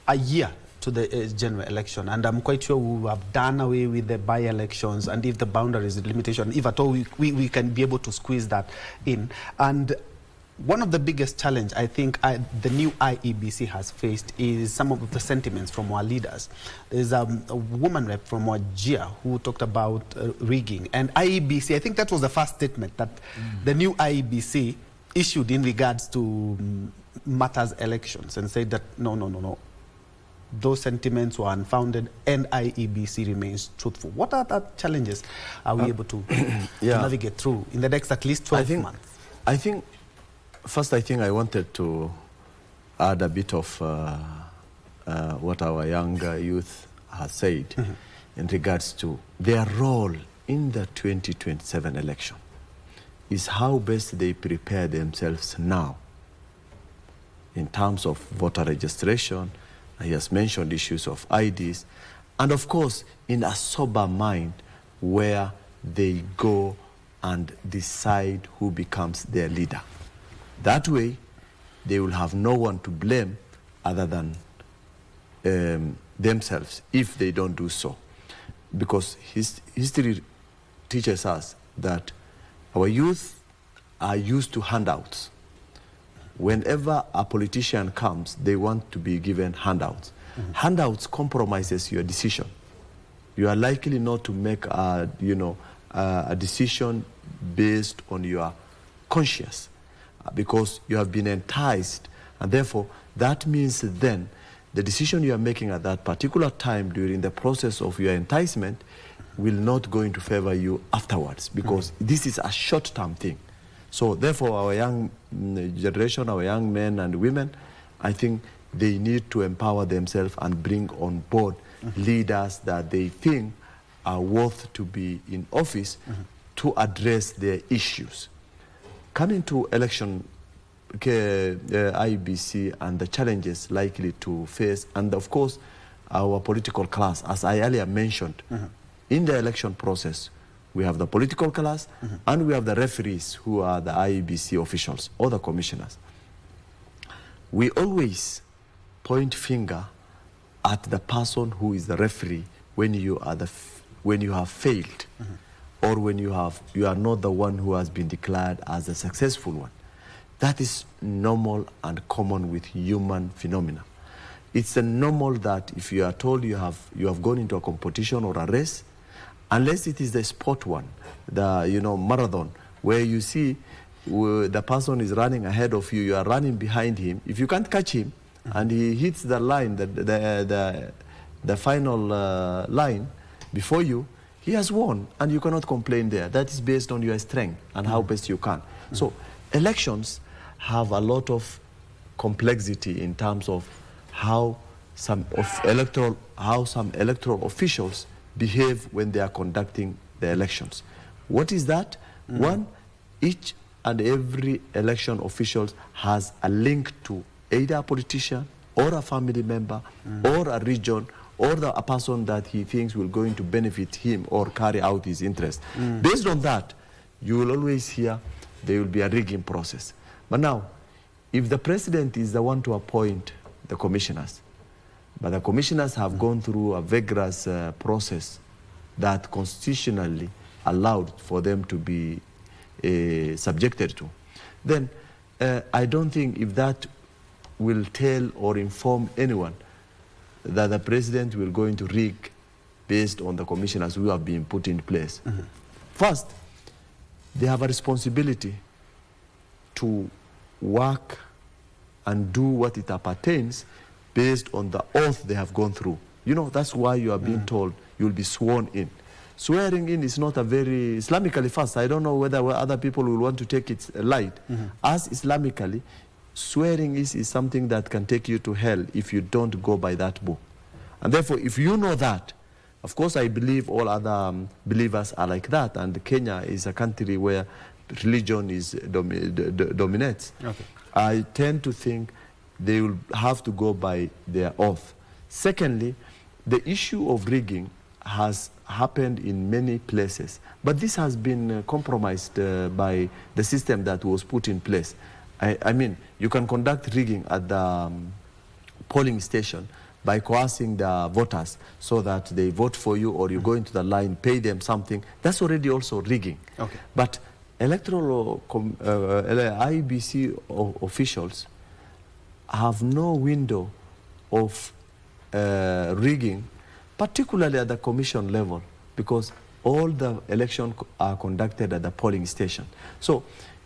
a year to the general election, and I'm quite sure we have done away with the by-elections, and if the boundaries, the limitation, if at all we can be able to squeeze that in. And one of the biggest challenge I think the new IEBC has faced is some of the sentiments from our leaders. There's a woman rep from Njue who talked about rigging, and IEBC, I think that was the first statement that the new IEBC issued in regards to matters elections, and said that no, those sentiments were unfounded and IEBC remains truthful. What are the challenges are we able to navigate through in the next at least 12 months? I think first, I think I wanted to add a bit of what our young youth has said in regards to their role in the 2027 election, is how best they prepare themselves now in terms of voter registration. He has mentioned issues of IDs, and of course, in a sober mind where they go and decide who becomes their leader. That way, they will have no one to blame other than themselves if they don't do so. Because history teaches us that our youth are used to handouts. Whenever a politician comes, they want to be given handouts. Handouts compromises your decision. You are likely not to make a decision based on your conscience, because you have been enticed, and therefore that means then the decision you are making at that particular time during the process of your enticement will not go into favor you afterwards, because this is a short-term thing. So therefore our young generation, our young men and women, I think they need to empower themselves and bring on board leaders that they think are worth to be in office to address their issues. Coming to election, IEBC and the challenges likely to face, and of course, our political class, as I earlier mentioned. In the election process, we have the political class and we have the referees who are the IEBC officials or the commissioners. We always point finger at the person who is the referee when you are when you have failed or when you are not the one who has been declared as a successful one. That is normal and common with human phenomena. It's a normal that if you are told you have gone into a competition or a race, unless it is the sport one, the marathon, where you see the person is running ahead of you, you are running behind him. If you can't catch him and he hits the line, the final line before you, he has won, and you cannot complain there. That is based on your strength and how best you can. So elections have a lot of complexity in terms of how some electoral officials behave when they are conducting the elections. What is that? One, each and every election official has a link to either a politician or a family member or a region or a person that he thinks will going to benefit him or carry out his interest. Based on that, you will always hear there will be a rigging process. But now, if the president is the one to appoint the commissioners, but the commissioners have gone through a vigorous process that constitutionally allowed for them to be subjected to, then I don't think if that will tell or inform anyone that the president will going to rig based on the commissioners who have been put in place. First, they have a responsibility to work and do what it appertains based on the oath they have gone through. That's why you are being told you will be sworn in. Swearing in is not a very Islamically fast. I don't know whether other people will want to take it light. As Islamically, swearing is something that can take you to hell if you don't go by that book. And therefore, if you know that, of course, I believe all other believers are like that, and Kenya is a country where religion dominates. Okay. I tend to think they will have to go by their oath. Secondly, the issue of rigging has happened in many places, but this has been compromised by the system that was put in place. I mean, you can conduct rigging at the polling station by coercing the voters so that they vote for you, or you go into the line, pay them something. That's already also rigging. Okay. But electoral IEBC officials have no window of rigging, particularly at the commission level, because all the elections are conducted at the polling station. So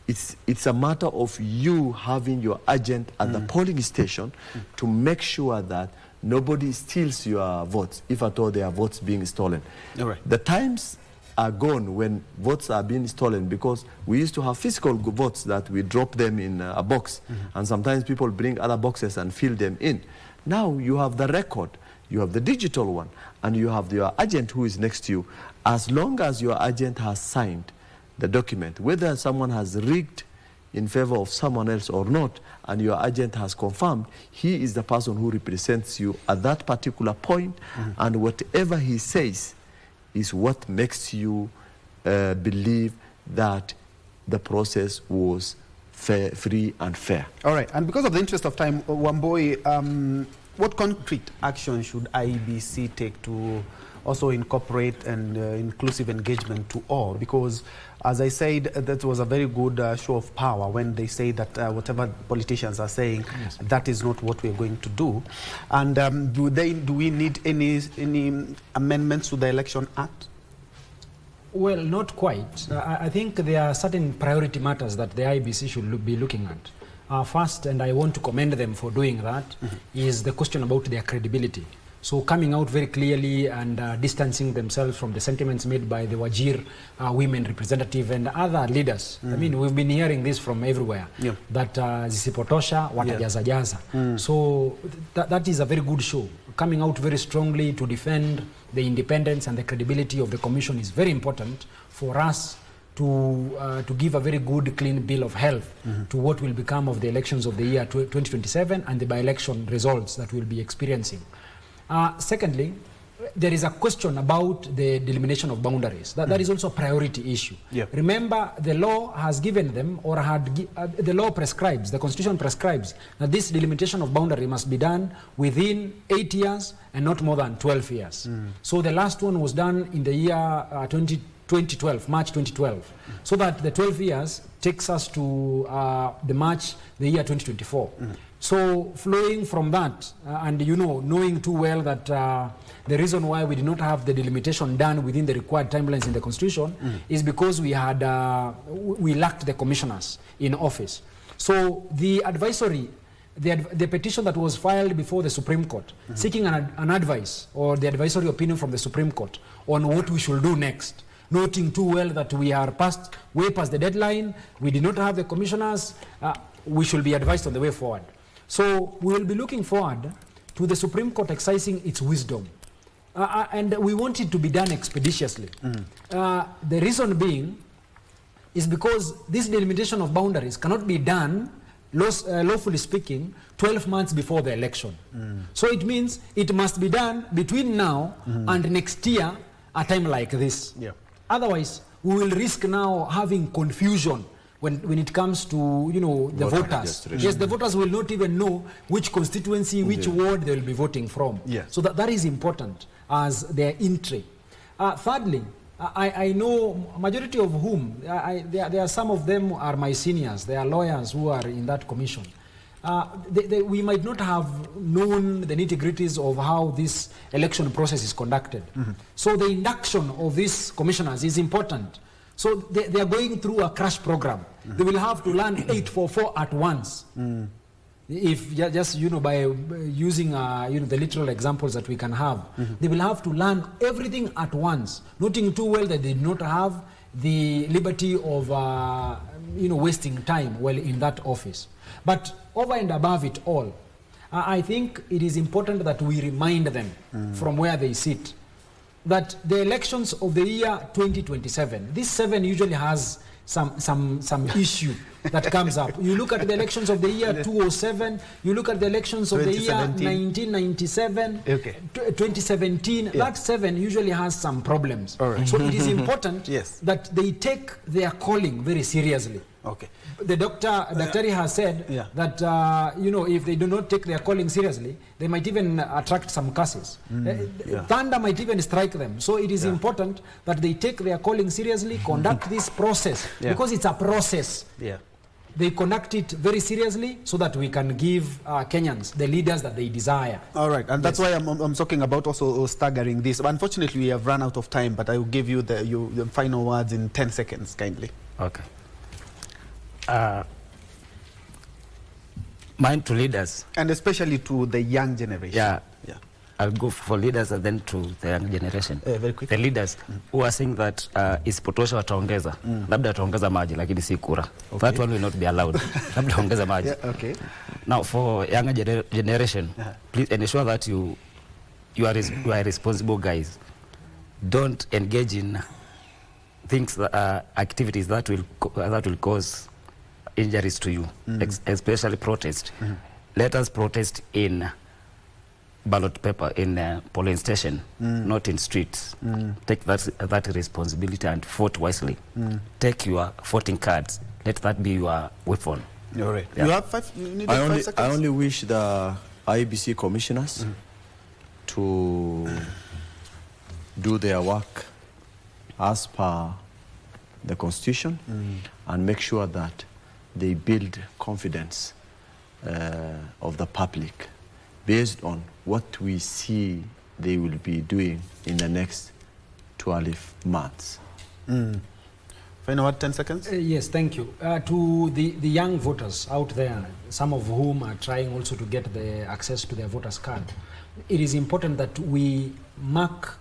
it's a matter of you having your agent at the polling station to make sure that nobody steals your votes, if at all there are votes being stolen. All right. The times are gone when votes are being stolen, because we used to have physical votes that we drop them in a box, and sometimes people bring other boxes and fill them in. Now you have the record, you have the digital one, and you have your agent who is next to you. As long as your agent has signed the document, whether someone has rigged in favor of someone else or not, and your agent has confirmed, he is the person who represents you at that particular point, and whatever he says is what makes you believe that the process was fair, free and fair. All right, and because of the interest of time, Wamboi, what concrete action should IEBC take to also incorporate and inclusive engagement to all? Because, as I said, that was a very good show of power when they say that whatever politicians are saying, that is not what we're going to do. And do we need any amendments to the Election Act? Well, not quite. I think there are certain priority matters that the IEBC should be looking at. First, and I want to commend them for doing that, is the question about their credibility. So coming out very clearly and distancing themselves from the sentiments made by the Wajir women representative and other leaders. I mean, we've been hearing this from everywhere, that zisipotosha watajaza. So that is a very good show. Coming out very strongly to defend the independence and the credibility of the commission is very important for us to give a very good, clean bill of health to what will become of the elections of the year 2027 and the by-election results that we'll be experiencing. Secondly, there is a question about the delimitation of boundaries. That is also a priority issue. Yep. Remember, the law has given them, or the law prescribes, the Constitution prescribes, that this delimitation of boundary must be done within 8 years and not more than 12 years. So the last one was done in the year 2012, March 2012. So that the 12 years takes us to the year 2024. So flowing from that, and knowing too well that the reason why we did not have the delimitation done within the required timelines in the Constitution is because we lacked the commissioners in office. So the advisory, the petition that was filed before the Supreme Court, seeking an advice or the advisory opinion from the Supreme Court on what we should do next, noting too well that we are way past the deadline, we did not have the commissioners, we should be advised on the way forward. So we will be looking forward to the Supreme Court exercising its wisdom. And we want it to be done expeditiously. The reason being is because this delimitation of boundaries cannot be done, lawfully speaking, 12 months before the election. So it means it must be done between now and next year, a time like this. Yeah. Otherwise, we will risk now having confusion when it comes to the voters. Yes, the voters will not even know which constituency, which ward they will be voting from. Yes. So that is important as their entry. Thirdly, I know majority of whom, there are some of them are my seniors, they are lawyers who are in that commission. We might not have known the nitty-gritties of how this election process is conducted. So the induction of these commissioners is important. So they are going through a crash program. They will have to learn 844 at once. If just by using the literal examples that we can have, they will have to learn everything at once, noting too well that they do not have the liberty of wasting time while in that office. But over and above it all, I think it is important that we remind them from where they sit that the elections of the year 2027, this 7 usually has some issue that comes up. You look at the elections of the year 2007, you look at the elections of the year 1997, 2017, that 7 usually has some problems. Right. So it is important that they take their calling very seriously. Okay. The Daktari has said that if they do not take their calling seriously, they might even attract some curses. Thunder might even strike them. So it is important that they take their calling seriously, conduct this process because it's a process. They conduct it very seriously so that we can give Kenyans the leaders that they desire. All right, and that's why I'm talking about also staggering this. Unfortunately, we have run out of time, but I will give you the final words in 10 seconds, kindly. Okay. Mine to leaders. And especially to the young generation. I'll go for leaders and then to the young generation. Very quickly. The leaders who are saying that isipotosha wataongeza. Labda wataongeza maji lakini si kura. That one will not be allowed. Labda wataongeza maji. Okay. Now for younger generation, please ensure that you are responsible guys. Don't engage in things activities that will cause injuries to you, especially protest. Let us protest in ballot paper, in polling station, not in streets. Take that responsibility and vote wisely. Take your voting cards. Let that be your weapon. All right. You have 5. You need 5 seconds. I only wish the IEBC commissioners to do their work as per the Constitution and make sure that they build confidence of the public based on what we see they will be doing in the next 12 months. Final word, 10 seconds? Yes, thank you. To the young voters out there, some of whom are trying also to get the access to their voters card, it is important that we mark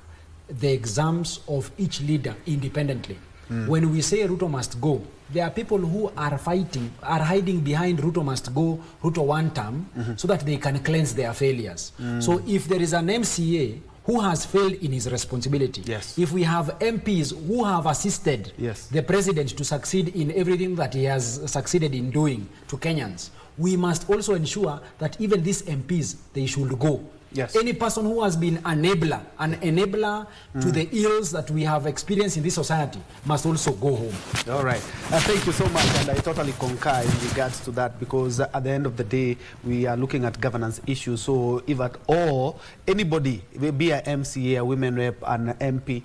the exams of each leader independently. When we say Ruto must go, there are people who are hiding behind Ruto must go, Ruto one term, so that they can cleanse their failures. So if there is an MCA who has failed in his responsibility, if we have MPs who have assisted the president to succeed in everything that he has succeeded in doing to Kenyans, we must also ensure that even these MPs, they should go. Yes. Any person who has been an enabler to the ills that we have experienced in this society must also go home. All right. Thank you so much, and I totally concur in regards to that, because at the end of the day, we are looking at governance issues. So if at all, anybody, be a MCA, a women rep, an MP,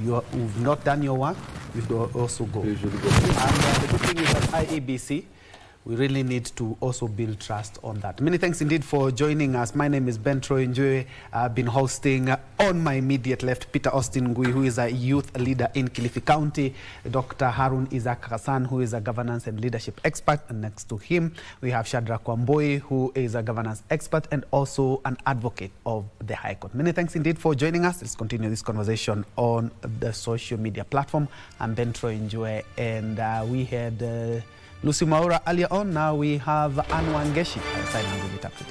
you've not done your work, you should also go. And the good thing is that IEBC, we really need to also build trust on that. Many thanks indeed for joining us. My name is Ben Troy Njue. I've been hosting on my immediate left, Peter Austin Ngui, who is a youth leader in Kilifi County, Dr. Harun Isaac Hassan, who is a governance and leadership expert, and next to him, we have Shadrack Wamboi, who is a governance expert and also an advocate of the High Court. Many thanks indeed for joining us. Let's continue this conversation on the social media platform. I'm Ben Troy Njue, and we had Lucy Maura earlier on. Now we have Anne Wangeshi. I'll sign and give it up to you.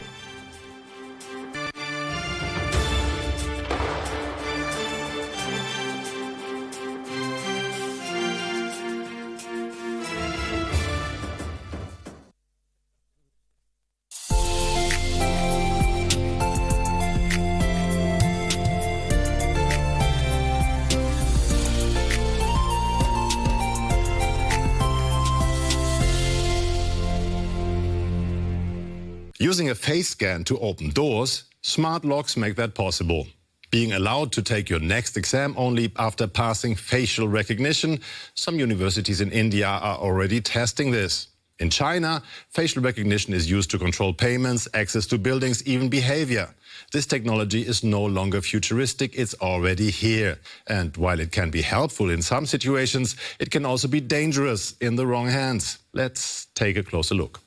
Using a face scan to open doors, smart locks make that possible. Being allowed to take your next exam only after passing facial recognition, some universities in India are already testing this. In China, facial recognition is used to control payments, access to buildings, even behavior. This technology is no longer futuristic, it's already here. And while it can be helpful in some situations, it can also be dangerous in the wrong hands. Let's take a closer look.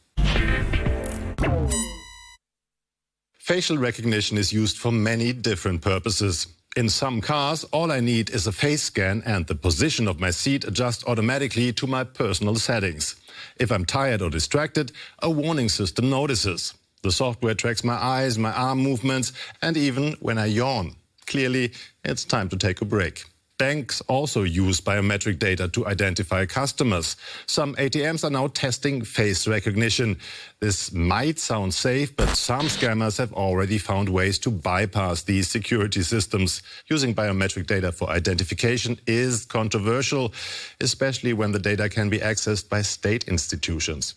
Facial recognition is used for many different purposes. In some cars, all I need is a face scan and the position of my seat adjusts automatically to my personal settings. If I'm tired or distracted, a warning system notices. The software tracks my eyes, my arm movements, and even when I yawn. Clearly, it's time to take a break. Banks also use biometric data to identify customers. Some ATMs are now testing face recognition. This might sound safe, but some scammers have already found ways to bypass these security systems. Using biometric data for identification is controversial, especially when the data can be accessed by state institutions.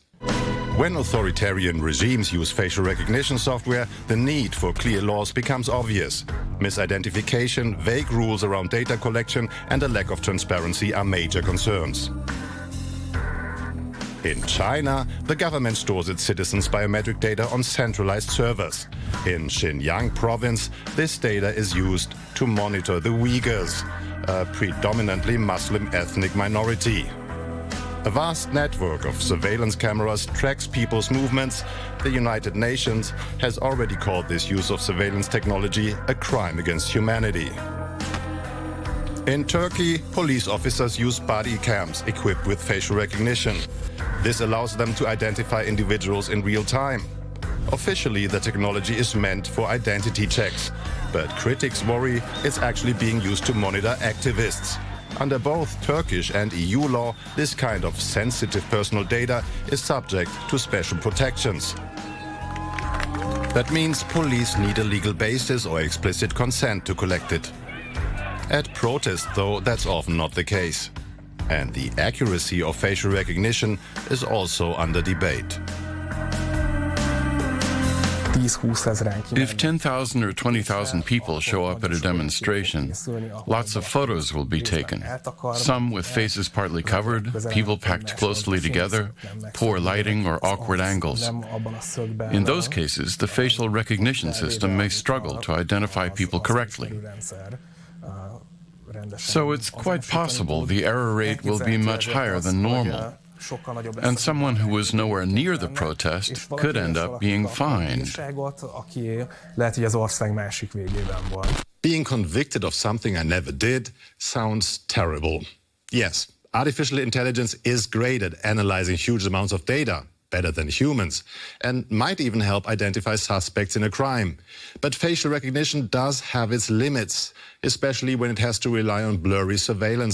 When authoritarian regimes use facial recognition software, the need for clear laws becomes obvious. Misidentification, vague rules around data collection, and a lack of transparency are major concerns. In China, the government stores its citizens' biometric data on centralized servers. In Xinjiang province, this data is used to monitor the Uyghurs, a predominantly Muslim ethnic minority. A vast network of surveillance cameras tracks people's movements. The United Nations has already called this use of surveillance technology a crime against humanity. In Turkey, police officers use body cams equipped with facial recognition. This allows them to identify individuals in real time. Officially, the technology is meant for identity checks, but critics worry it's actually being used to monitor activists. Under both Turkish and EU law, this kind of sensitive personal data is subject to special protections. That means police need a legal basis or explicit consent to collect it. At protests, though, that's often not the case. And the accuracy of facial recognition is also under debate. If 10,000 or 20,000 people show up at a demonstration, lots of photos will be taken. Some with faces partly covered, people packed closely together, poor lighting or awkward angles. In those cases, the facial recognition system may struggle to identify people correctly. So it's quite possible the error rate will be much higher than normal. And someone who was nowhere near the protest could end up being fined. Being convicted of something I never did sounds terrible. Yes, artificial intelligence is great at analyzing huge amounts of data, better than humans, and might even help identify suspects in a crime. But facial recognition does have its limits, especially when it has to rely on blurry surveillance